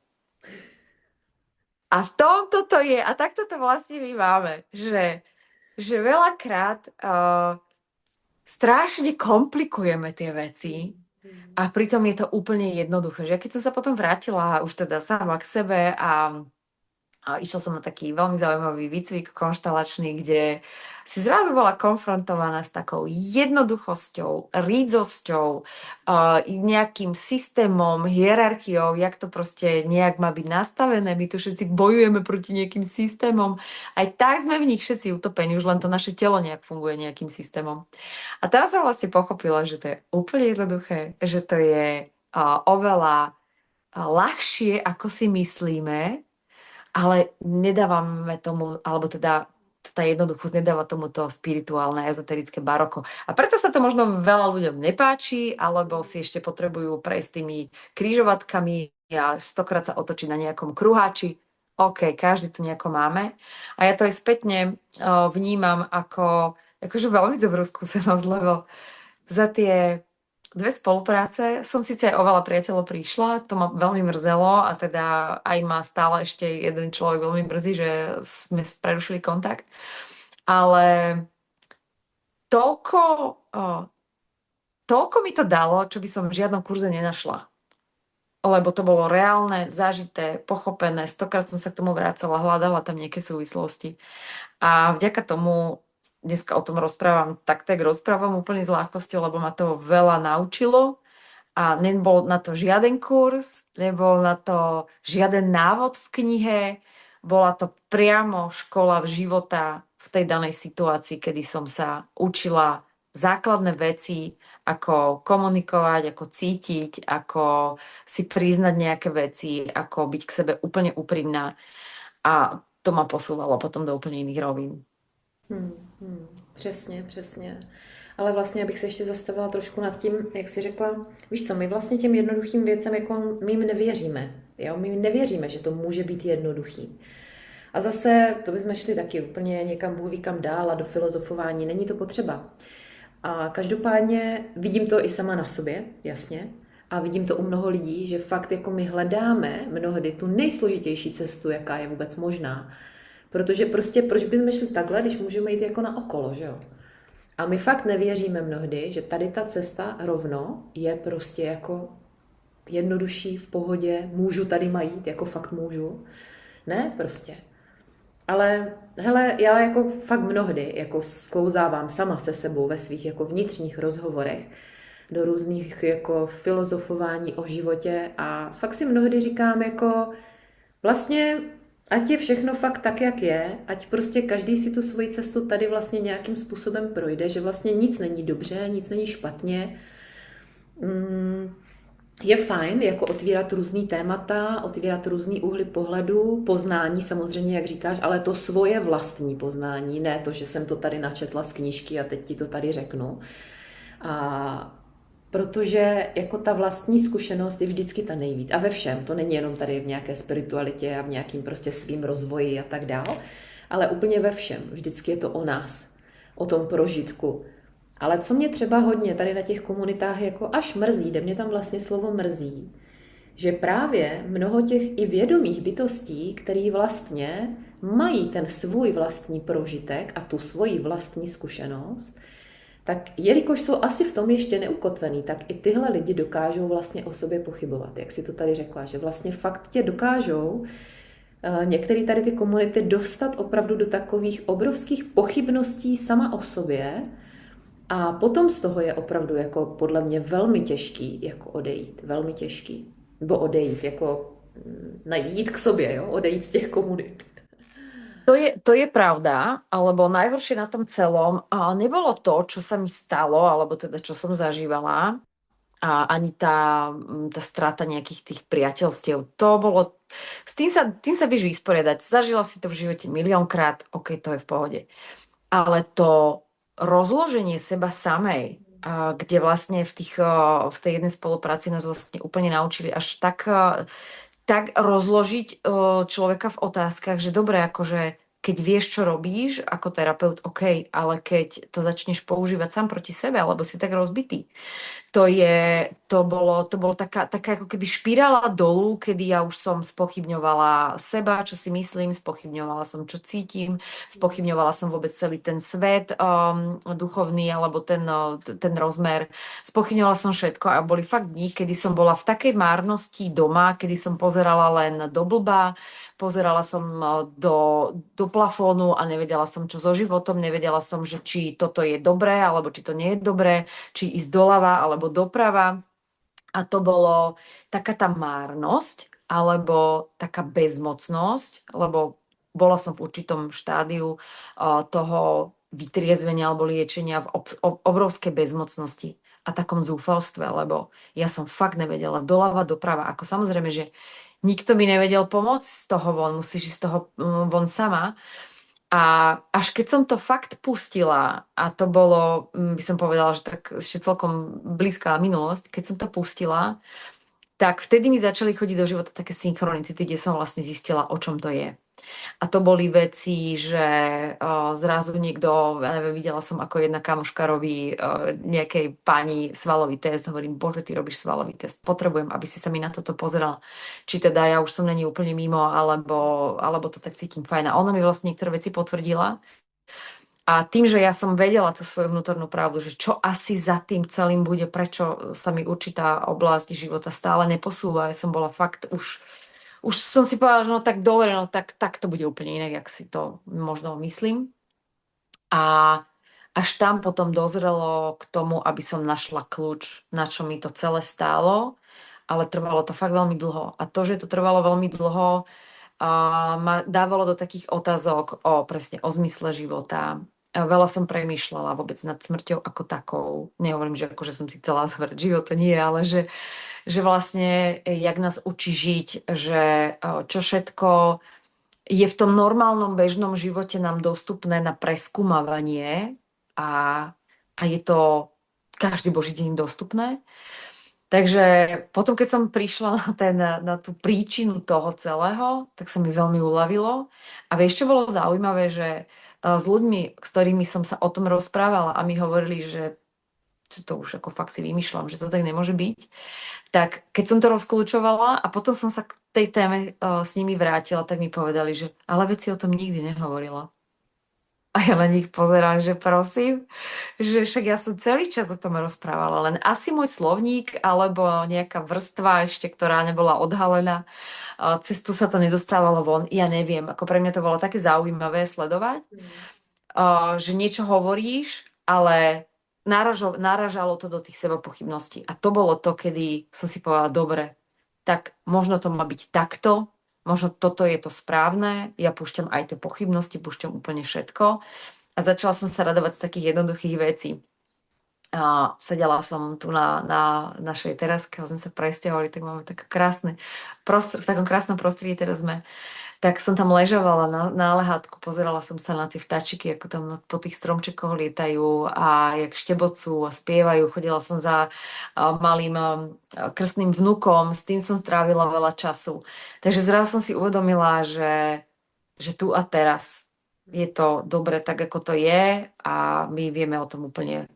A v tomto to je, a takto to vlastne my máme, že veľakrát strašne komplikujeme tie veci A pritom je to úplne jednoduché, že keď som sa potom vrátila už teda sama k sebe a išla som na taký veľmi zaujímavý výcvik konštelačný, kde si zrazu bola konfrontovaná s takou jednoduchosťou, rídzosťou, nejakým systémom, hierarchiou, jak to proste nejak má byť nastavené. My tu všetci bojujeme proti nejakým systémom. Aj tak sme v nich všetci utopení, už len to naše telo nejak funguje nejakým systémom. A teraz som vlastne pochopila, že to je úplne jednoduché, že to je oveľa ľahšie, ako si myslíme, ale nedávame tomu, alebo teda tá jednoduchosť nedáva tomu to spirituálne, ezoterické baroko. A preto sa to možno veľa ľuďom nepáči, alebo si ešte potrebujú prejsť tými krížovatkami a stokrát sa otočiť na nejakom kruháči. OK, každý to nejako máme. A ja to aj spätne vnímam ako akože veľmi dobrú skúsenosť, lebo za tie dve spolupráce som síce aj o veľa priateľov prišla, to ma veľmi mrzelo a teda aj ma stále ešte jeden človek veľmi mrzí, že sme prerušili kontakt, ale toľko, toľko mi to dalo, čo by som v žiadnom kurze nenašla. Lebo to bolo reálne, zažité, pochopené, stokrát som sa k tomu vracala, hľadala tam nejaké súvislosti. A vďaka tomu dneska o tom rozprávam, tak rozprávam úplne s ľahkosťou, lebo ma to veľa naučilo a nebol na to žiaden kurz, nebol na to žiaden návod v knihe, bola to priamo škola života v tej danej situácii, kedy som sa učila základné veci, ako komunikovať, ako cítiť, ako si priznať nejaké veci, ako byť k sebe úplne úprimná. A to ma posúvalo potom do úplne iných rovín. Přesně, přesně. Ale vlastně, abych se ještě zastavila trošku nad tím, jak jsi řekla, víš co, my vlastně těm jednoduchým věcem, jako my jim nevěříme. Jo? My jim nevěříme, že to může být jednoduchý. A zase, to bychom šli taky úplně někam, Bůh ví kam dál a do filozofování, není to potřeba. A každopádně vidím to i sama na sobě, jasně, a vidím to u mnoho lidí, že fakt jako my hledáme mnohdy tu nejsložitější cestu, jaká je vůbec možná. Protože prostě, proč bychom šli takhle, když můžeme jít jako na okolo, že jo? A my fakt nevěříme mnohdy, že tady ta cesta rovno je prostě jako jednodušší, v pohodě, můžu tady majít, jako fakt můžu. Ne, prostě. Ale hele, já jako fakt mnohdy jako sklouzávám sama se sebou ve svých jako vnitřních rozhovorech do různých jako filozofování o životě a fakt si mnohdy říkám jako vlastně ať je všechno fakt tak, jak je, ať prostě každý si tu svoji cestu tady vlastně nějakým způsobem projde, že vlastně nic není dobře, nic není špatně. Je fajn jako otvírat různý témata, otvírat různý úhly pohledu, poznání samozřejmě, jak říkáš, ale to svoje vlastní poznání, ne to, že jsem to tady načetla z knížky a teď ti to tady řeknu. A protože jako ta vlastní zkušenost je vždycky ta nejvíc. A ve všem, to není jenom tady v nějaké spiritualitě a v nějakým prostě svým rozvoji a tak dál, ale úplně ve všem. Vždycky je to o nás, o tom prožitku. Ale co mě třeba hodně tady na těch komunitách jako až mrzí, jde mě tam vlastně slovo mrzí, že právě mnoho těch i vědomých bytostí, který vlastně mají ten svůj vlastní prožitek a tu svoji vlastní zkušenost, tak jelikož jsou asi v tom ještě neukotvený, tak i tyhle lidi dokážou vlastně o sobě pochybovat, jak si to tady řekla, že vlastně fakt tě dokážou některé tady ty komunity dostat opravdu do takových obrovských pochybností sama o sobě a potom z toho je opravdu jako podle mě velmi těžký jako odejít, velmi těžký. Nebo odejít, jako jít k sobě, jo? Odejít z těch komunit. To je pravda, alebo najhoršie na tom celom nebolo to, čo sa mi stalo, alebo teda čo som zažívala, a ani tá strata nejakých tých priateľstiev. To bolo, tým sa vieš vysporiadať. Zažila si to v živote miliónkrát, OK, to je v pohode. Ale to rozloženie seba samej, kde vlastne v tej jednej spolupráci nás vlastne úplne naučili až tak rozložiť človeka v otázkach, že dobre, akože keď vieš, čo robíš ako terapeut, OK, ale keď to začneš používať sám proti sebe, alebo si tak rozbitý, to bolo taká ako keby špirála dolu, kedy ja už som spochybňovala seba, čo si myslím, spochybňovala som, čo cítim, spochybňovala som vôbec celý ten svet duchovný alebo ten rozmer. Spochybňovala som všetko a boli fakt dní, kedy som bola v takej márnosti doma, kedy som pozerala len do blba, pozerala som do plafónu a nevedela som, čo so životom, nevedela som, že či toto je dobré, alebo či to nie je dobré, či ísť doľava alebo doprava. A to bolo taká tá márnosť, alebo taká bezmocnosť, lebo bola som v určitom štádiu toho vytriezvenia alebo liečenia v obrovskej bezmocnosti a takom zúfalstve, lebo ja som fakt nevedela doľava, doprava. Ako samozrejme, že nikto mi nevedel pomôcť z toho von, musíš ísť z toho von sama. A až keď som to fakt pustila, a to bolo, by som povedala, že tak ešte celkom blízka minulosť, keď som to pustila, tak vtedy mi začali chodiť do života také synchronicity, kde som vlastne zistila, o čom to je. A to boli veci, že zrazu niekto, ja neviem, videla som, ako jedna kamoška robí nejakej pani svalový test. Hovorím, bože, ty robíš svalový test. Potrebujem, aby si sa mi na toto pozerala. Či teda ja už som není úplne mimo, alebo to tak cítim fajn. A ona mi vlastne niektoré veci potvrdila. A tým, že ja som vedela tú svoju vnútornú pravdu, že čo asi za tým celým bude, prečo sa mi určitá oblasť života stále neposúva, ja som bola fakt už som si povedala, že no tak dobre, no tak to bude úplne inak, jak si to možno myslím. A až tam potom dozrelo k tomu, aby som našla kľúč, na čo mi to celé stálo, ale trvalo to fakt veľmi dlho. A to, že to trvalo veľmi dlho, ma dávalo do takých otázok presne o zmysle života. Veľa som premýšľala vôbec nad smrťou ako takou. Nehovorím, že akože som si chcela zvrať život, to nie, ale že vlastne jak nás učí žiť, že čo všetko je v tom normálnom bežnom živote nám dostupné na preskúmavanie a je to každý boží deň dostupné. Takže potom, keď som prišla na tú príčinu toho celého, tak sa mi veľmi uľavilo. A vieš, čo bolo zaujímavé, že s ľuďmi, s ktorými som sa o tom rozprávala a mi hovorili, že to už ako fakt si vymýšľam, že to tak nemôže byť, tak keď som to rozkľúčovala a potom som sa k tej téme s nimi vrátila, tak mi povedali, že ale veď si o tom nikdy nehovorila. A ja na nich pozerám, že prosím, že však ja som celý čas o tom rozprávala, len asi môj slovník alebo nejaká vrstva ešte, ktorá nebola odhalená, cez tu sa to nedostávalo von, ja neviem, ako pre mňa to bolo také zaujímavé sledovať, že niečo hovoríš, ale náražalo to do tých sebapochybností. A to bolo to, kedy som si povedala, dobre, tak možno to má byť takto, možno toto je to správne, ja púšťam aj tie pochybnosti, púšťam úplne všetko. A začala som sa radovať z takých jednoduchých vecí. Sedela som tu na našej teraske, sme sa presťahovali, tak máme také krásne v takom krásnom prostredí teraz sme. Tak som tam ležovala na lehátku, pozerala som sa na tie vtáčiky, ako tam po tých stromčekoch lietajú a jak štebocú a spievajú. Chodila som za malým krstným vnukom, s tým som strávila veľa času. Takže zrazu som si uvedomila, že tu a teraz je to dobre tak, ako to je a my vieme o tom úplne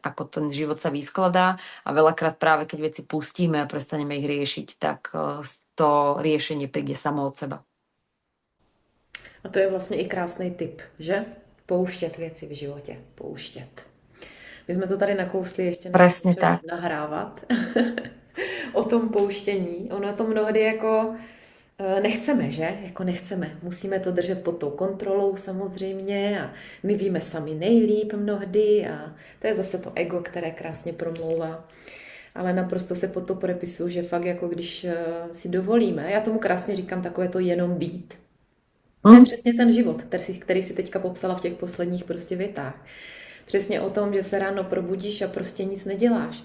ako ten život sa vyskladá a veľakrát práve keď veci pustíme a prestaneme ich riešiť, tak to riešenie príde samo od seba. A to je vlastně i krásný tip, že? Pouštět věci v životě. Pouštět. My jsme to tady nakousli ještě Presne tak. Nahrávat. O tom pouštění. Ono to mnohdy jako nechceme, že? Jako nechceme. Musíme to držet pod tou kontrolou samozřejmě a my víme sami nejlíp mnohdy a to je zase to ego, které krásně promlouvá. Ale naprosto se pod to podepisuju, že fakt jako když si dovolíme, já tomu krásně říkám takové to jenom být. To je přesně ten život, který si teďka popsala v těch posledních prostě větách. Přesně o tom, že se ráno probudíš a prostě nic neděláš.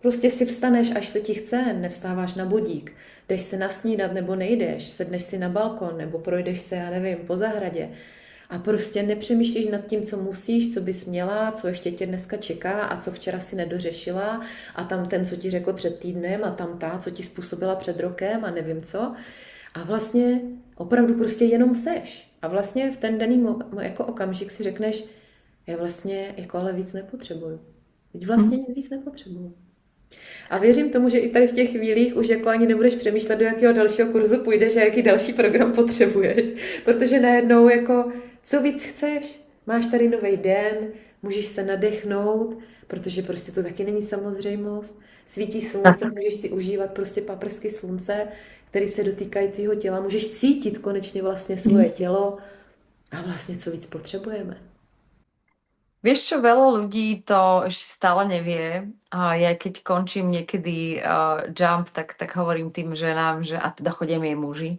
Prostě si vstaneš, až se ti chce, nevstáváš na budík. Jdeš se nasnídat nebo nejdeš, sedneš si na balkon nebo projdeš se, já nevím, po zahradě. A prostě nepřemýšlíš nad tím, co musíš, co bys měla, co ještě tě dneska čeká a co včera si nedořešila a tam ten, co ti řekl před týdnem a tam ta, co ti způsobila před rokem a nevím co. A vlastně opravdu prostě jenom seš. A vlastně v ten daný jako okamžik si řekneš, já vlastně jako ale víc nepotřebuju. Teď vlastně nic víc nepotřebuju. A věřím tomu, že i tady v těch chvílích už jako ani nebudeš přemýšlet, do jakého dalšího kurzu půjdeš a jaký další program potřebuješ. Protože najednou jako, co víc chceš? Máš tady nový den, můžeš se nadechnout, protože prostě to taky není samozřejmost. Svítí slunce, můžeš si užívat prostě paprsky slunce, které se dotýkají tvýho těla. Můžeš cítit konečně vlastně svoje tělo a vlastně co víc potřebujeme. Vieš čo, veľa ľudí to ešte stále nevie. A ja keď končím niekedy jump, tak hovorím tým ženám, že, a teda chodia mi aj muži,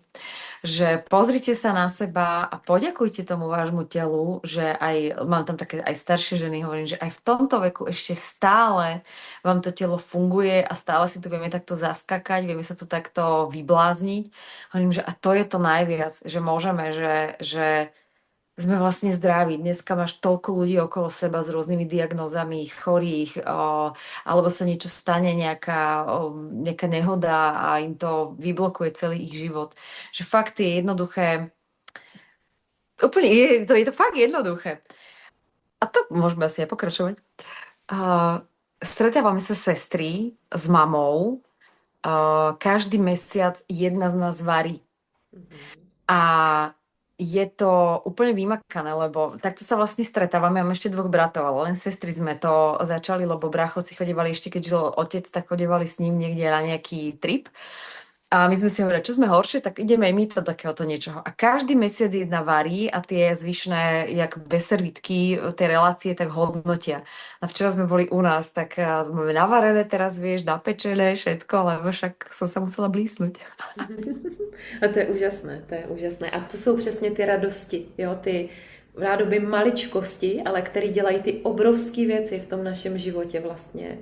že pozrite sa na seba a poďakujte tomu vášmu telu, že aj, mám tam také aj staršie ženy, hovorím, že aj v tomto veku ešte stále vám to telo funguje a stále si tu vieme takto zaskakať, vieme sa tu takto vyblázniť. Hovorím, že a to je to najviac, že môžeme, že sme vlastne zdraví. Dneska máš toľko ľudí okolo seba s rôznymi diagnózami, chorých, alebo sa niečo stane, nejaká nehoda a im to vyblokuje celý ich život. Že fakt je jednoduché, úplne je to fakt jednoduché. A to môžeme asi aj pokračovať. Stretávame sa sestry s mamou. Každý mesiac jedna z nás varí. A je to úplne vymakané, lebo takto sa vlastne stretávame. Mám ešte 2 bratov, ale len sestry sme to začali, lebo bráchovci chodevali ešte, keď žil otec, tak chodevali s ním niekde na nejaký trip. A my sme si hovorili, čo sme horšie, tak ideme aj my do takéhoto niečoho. A každý mesiac jedna varí a tie zvyšné, jak bez servítky, tie relácie tak hodnotia. A včera sme boli u nás, tak sme navarené teraz, vieš, napečené, všetko, lebo však som sa musela blísnuť. A to je úžasné, to je úžasné. A to jsou přesně ty radosti, jo, ty rádoby maličkosti, ale které dělají ty obrovské věci v tom našem životě vlastně.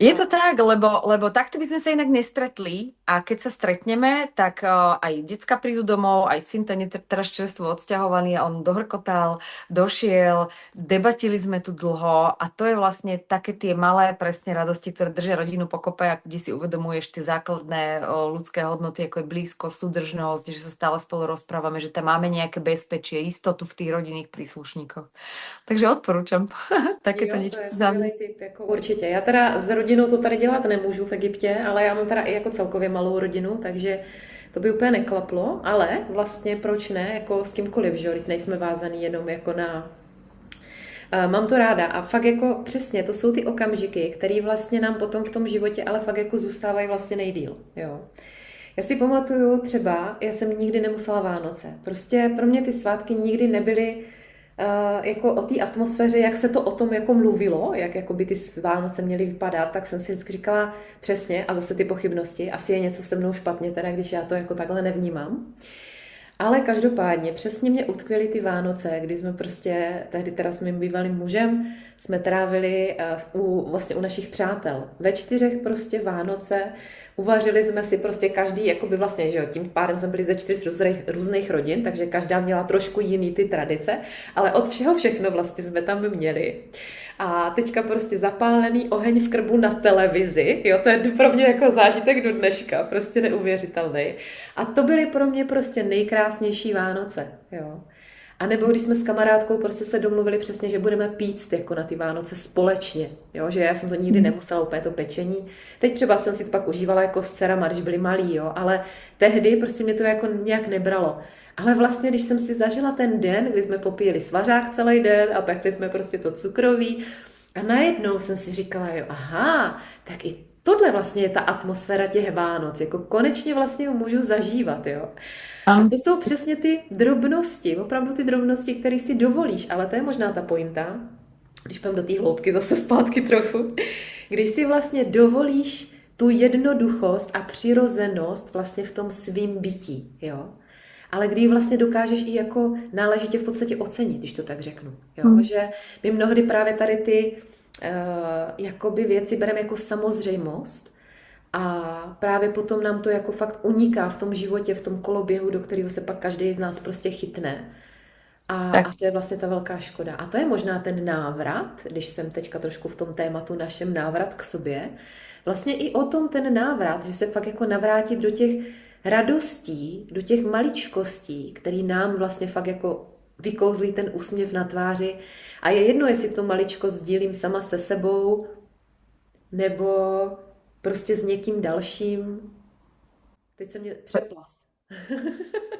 Je to tak, lebo takto by sme sa inak nestretli a keď sa stretneme, tak aj decka prídu domov, aj syn ten je teraz čerstvo odsťahovaný a on dohrkotal, došiel, debatili sme tu dlho a to je vlastne také tie malé presne radosti, ktoré držia rodinu pokope a kde si uvedomuješ tie základné ľudské hodnoty, ako je blízkosť, súdržnosť, že sa stále spolu rozprávame, že tam máme nejaké bezpečie, istotu v tých rodinných príslušníkoch. Takže odporúčam takéto niečo zamyslieť. Jako určitě. Já teda s rodinou to tady dělat nemůžu v Egyptě, ale já mám teda i jako celkově malou rodinu, takže to by úplně neklaplo, ale vlastně proč ne, jako s kýmkoliv, že teď nejsme vázaný jenom jako na... Mám to ráda a fakt jako přesně, to jsou ty okamžiky, které vlastně nám potom v tom životě ale fakt jako zůstávají vlastně nejdýl, jo. Já si pamatuju třeba, já jsem nikdy nemusela Vánoce, prostě pro mě ty svátky nikdy nebyly jako o té atmosféře, jak se to o tom jako mluvilo, jak jako by ty Vánoce měly vypadat, tak jsem si vždycky říkala přesně a zase ty pochybnosti, asi je něco se mnou špatně, teda když já to jako takhle nevnímám. Ale každopádně přesně mě utkvěly ty Vánoce, kdy jsme prostě, tehdy teda s mým bývalým mužem, jsme trávili vlastně u našich přátel. Ve 4 prostě Vánoce, uvařili jsme si prostě každý, jakoby vlastně, že jo, tím pádem jsme byli ze 4 různých rodin, takže každá měla trošku jiný ty tradice, ale od všeho všechno vlastně jsme tam měli. A teďka prostě zapálený oheň v krbu na televizi, jo, to je pro mě jako zážitek do dneška, prostě neuvěřitelný. A to byly pro mě prostě nejkrásnější Vánoce, jo. A nebo když jsme s kamarádkou prostě se domluvili přesně, že budeme píct jako na ty Vánoce společně, jo, že já jsem to nikdy nemusela úplně to pečení. Teď třeba jsem si to pak užívala jako s dcerama, když byli malí, jo, ale tehdy prostě mě to jako nějak nebralo. Ale vlastně, když jsem si zažila ten den, kdy jsme popíjeli svařák celý den a pekli jsme prostě to cukroví a najednou jsem si říkala, jo, aha, tak i tohle vlastně je ta atmosféra těch Vánoc, jako konečně vlastně ho můžu zažívat, jo. A to jsou přesně ty drobnosti, opravdu ty drobnosti, které si dovolíš, ale to je možná ta pointa, když půjdem do té hloubky zase zpátky trochu, když si vlastně dovolíš tu jednoduchost a přirozenost vlastně v tom svým bytí, jo. Ale kdy ji vlastně dokážeš i jako náležitě v podstatě ocenit, když to tak řeknu. Jo? Že my mnohdy právě tady ty jakoby věci bereme jako samozřejmost a právě potom nám to jako fakt uniká v tom životě, v tom koloběhu, do kterého se pak každý z nás prostě chytne. A to je vlastně ta velká škoda. A to je možná ten návrat, když jsem teďka trošku v tom tématu našem návrat k sobě, vlastně i o tom ten návrat, že se fakt jako navrátit do těch radostí, do těch maličkostí, který nám vlastně fakt jako vykouzlí ten úsměv na tváři. A je jedno, jestli to maličkost sdílím sama se sebou, nebo prostě s někým dalším. Teď se mě přeplas.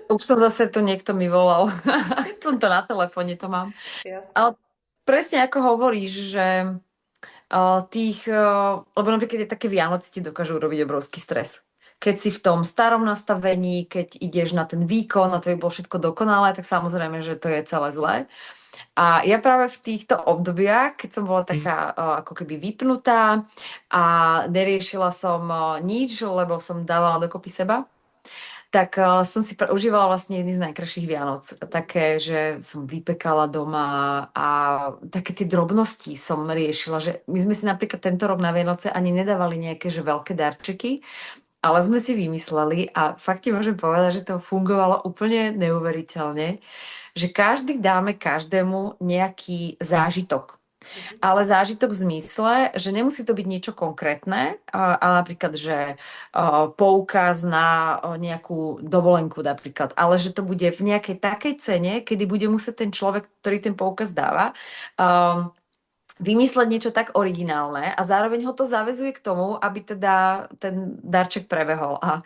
Už som zase tu, niekto mi volal. Som to na telefóne, to mám. Jasné. Ale presne ako hovoríš, že lebo napríklad také Vianoce ti dokážu urobiť obrovský stres. Keď si v tom starom nastavení, keď ideš na ten výkon a to by bolo všetko dokonalé, tak samozrejme, že to je celé zlé. A ja práve v týchto obdobiach, keď som bola taká ako keby vypnutá a neriešila som nič, lebo som dávala dokopy seba, tak som si užívala vlastne jedný z najkrajších Vianoc. Také, že som vypekala doma a také tie drobnosti som riešila, že my sme si napríklad tento rok na Vianoce ani nedávali nejaké že veľké darčeky, ale sme si vymysleli a fakt ti môžem povedať, že to fungovalo úplne neuveriteľne, že každý dáme každému nejaký zážitok. Ale zážitok v zmysle, že nemusí to byť niečo konkrétne, ale napríklad, že poukaz na nejakú dovolenku napríklad, ale že to bude v nejakej takej cene, kedy bude musieť ten človek, ktorý ten poukaz dáva, vymysleť niečo tak originálne a zároveň ho to zaväzuje k tomu, aby teda ten darček prebehol. A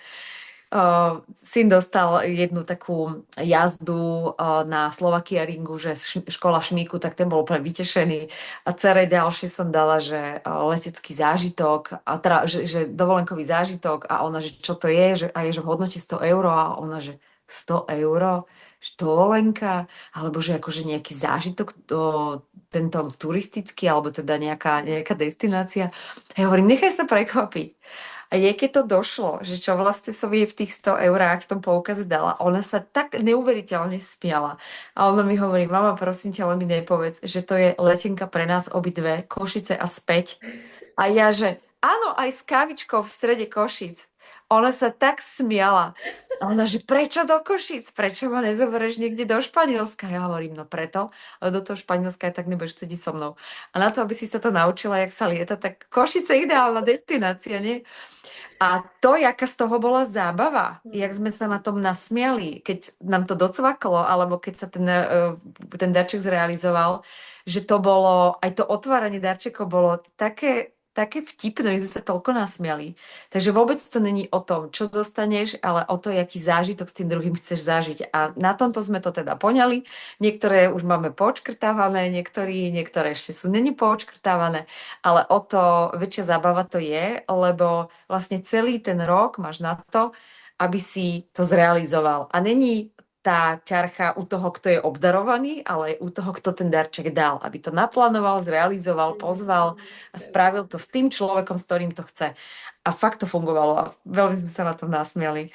syn dostal jednu takú jazdu na Slovakia Ringu, že škola šmíku, tak ten bol úplne vytešený. A dcere ďalšie som dala, že letecký zážitok, a teda, že dovolenkový zážitok a ona, že čo to je, že, a je, že v hodnote 100 eur a ona, že 100 eur, že dovolenka, alebo že akože nejaký zážitok, tento turistický, alebo teda nejaká destinácia. A ja hovorím, nechaj sa prekvapiť. A jej keď to došlo, že čo vlastne som jej v tých 100 eurách v tom poukaze dala, ona sa tak neuveriteľne smiala. A ona mi hovorí, mama, prosím ťa, len mi nepovedz, že to je letenka pre nás obidve, Košice a späť. A ja, že áno, aj s kávičkou v strede Košic. Ona sa tak smiala. A ona, že prečo do Košic? Prečo ma nezoberieš niekde do Španielska? Ja hovorím, no preto, ale do toho Španielska tak nebudeš sedieť so mnou. A na to, aby si sa to naučila, jak sa lieta, tak Košice ideálna destinácia, nie? A to, jaká z toho bola zábava, jak sme sa na tom nasmiali, keď nám to docvaklo, alebo keď sa ten darček zrealizoval, že to bolo, aj to otváranie darčekov bolo také vtipné, že sme sa toľko nasmiali. Takže vôbec to není o tom, čo dostaneš, ale o to, jaký zážitok s tým druhým chceš zažiť. A na tomto sme to teda poňali. Niektoré už máme počkrtávané, niektoré ešte sú není počkrtávané, ale o to väčšia zábava to je, lebo vlastne celý ten rok máš na to, aby si to zrealizoval. A není tá ťarcha u toho, kto je obdarovaný, ale aj u toho, kto ten darček dal. Aby to naplánoval, zrealizoval, pozval a spravil to s tým človekom, s ktorým to chce. A fakt to fungovalo a veľmi sme sa na tom nasmiali.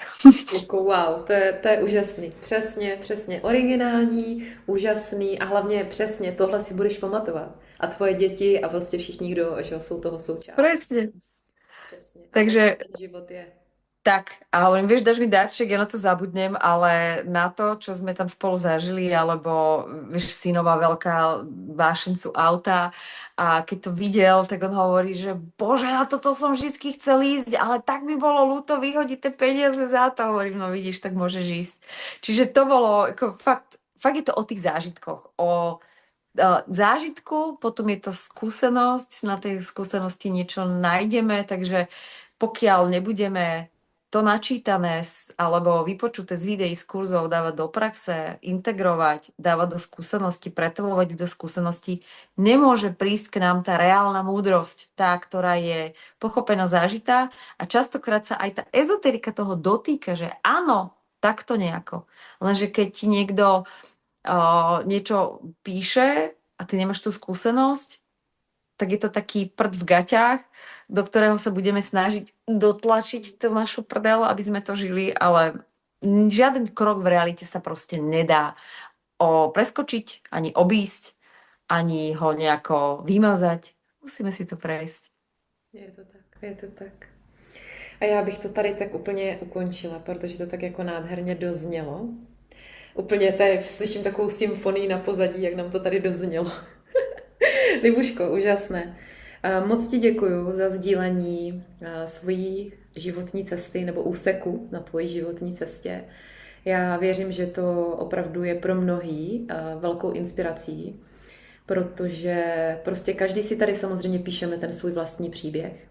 Wow, to je úžasný. Přesně. Originální, úžasný a hlavně přesně tohle si budeš pamatovat. A tvoje děti a prostě všichni, kdo že jsou toho součástí. Presne. Přesně. Takže ten život je. tak, a hovorím, vieš, dáš mi darček, ja na to zabudnem, ale na to, čo sme tam spolu zažili, alebo vieš, synová veľká vášencu auta a keď to videl, tak on hovorí, že bože, na toto som vždy chcel ísť, ale tak mi bolo ľúto vyhodiť tie peniaze za to. Hovorím, no vidíš, tak môžeš ísť. Čiže to bolo, ako fakt je to o tých zážitkoch, o zážitku, potom je to skúsenosť, na tej skúsenosti niečo nájdeme, takže pokiaľ nebudeme to načítané alebo vypočuté z videí, z kurzov dávať do praxe, integrovať, dávať do skúsenosti, pretavovať do skúsenosti, nemôže prísť k nám tá reálna múdrosť, tá, ktorá je pochopená, zažitá a častokrát sa aj tá ezoterika toho dotýka, že áno, takto nejako. Lenže keď ti niekto niečo píše a ty nemáš tú skúsenosť, tak je to taký prd v gaťách, do ktorého sa budeme snažiť dotlačiť tú našu prdel, aby sme to žili, ale žiaden krok v realite sa proste nedá preskočiť, ani obísť, ani ho nejako vymazať. Musíme si to prejsť. Je to tak. A já bych to tady tak úplně ukončila, protože to tak jako nádherně doznělo. Úplně tady slyším takovou symfonii na pozadí, jak nám to tady doznělo. Libuško, úžasné. Moc ti děkuju za sdílení svojí životní cesty nebo úseku na tvojí životní cestě. Já věřím, že to opravdu je pro mnohý velkou inspirací, protože prostě každý si tady samozřejmě píšeme ten svůj vlastní příběh.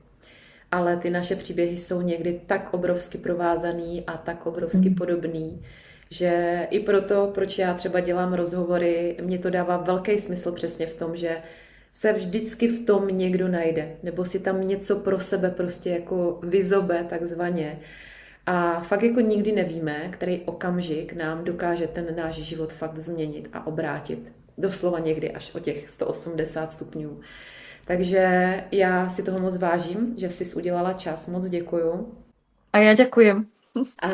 ale ty naše příběhy jsou někdy tak obrovsky provázaný a tak obrovsky podobný, že i proto, proč já třeba dělám rozhovory, mě to dává velký smysl přesně v tom, že se vždycky v tom někdo najde, nebo si tam něco pro sebe prostě jako vyzobe takzvaně. A fakt jako nikdy nevíme, který okamžik nám dokáže ten náš život fakt změnit a obrátit. Doslova někdy až o těch 180 stupňů. Takže já si toho moc vážím, že jsi udělala čas. Moc děkuju. A ja ďakujem. A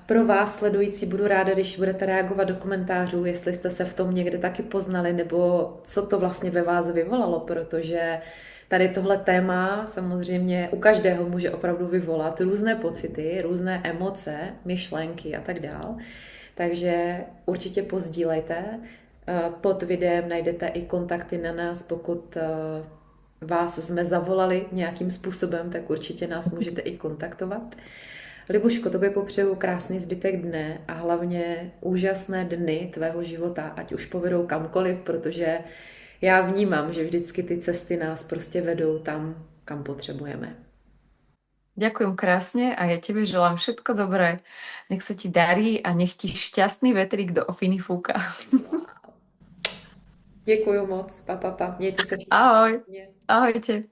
pro vás sledující budu ráda, když budete reagovat do komentářů, jestli jste se v tom někde taky poznali, nebo co to vlastně ve vás vyvolalo, protože tady tohle téma samozřejmě u každého může opravdu vyvolat různé pocity, různé emoce, myšlenky a tak dál. Takže určitě pozdílejte. Pod videem najdete i kontakty na nás, pokud vás jsme zavolali nějakým způsobem, tak určitě nás můžete i kontaktovat. Libuško, tobě popřeju krásný zbytek dne a hlavně úžasné dny tvého života, ať už povedou kamkoliv, protože já vnímám, že vždycky ty cesty nás prostě vedou tam, kam potřebujeme. Ďakujem krásne a ja tebe želám všetko dobré. Nech sa ti darí a nech ti šťastný vetrík do ofiny fúka. Děkuju moc, pa. Mějte se všichni. Ahoj, ahojte.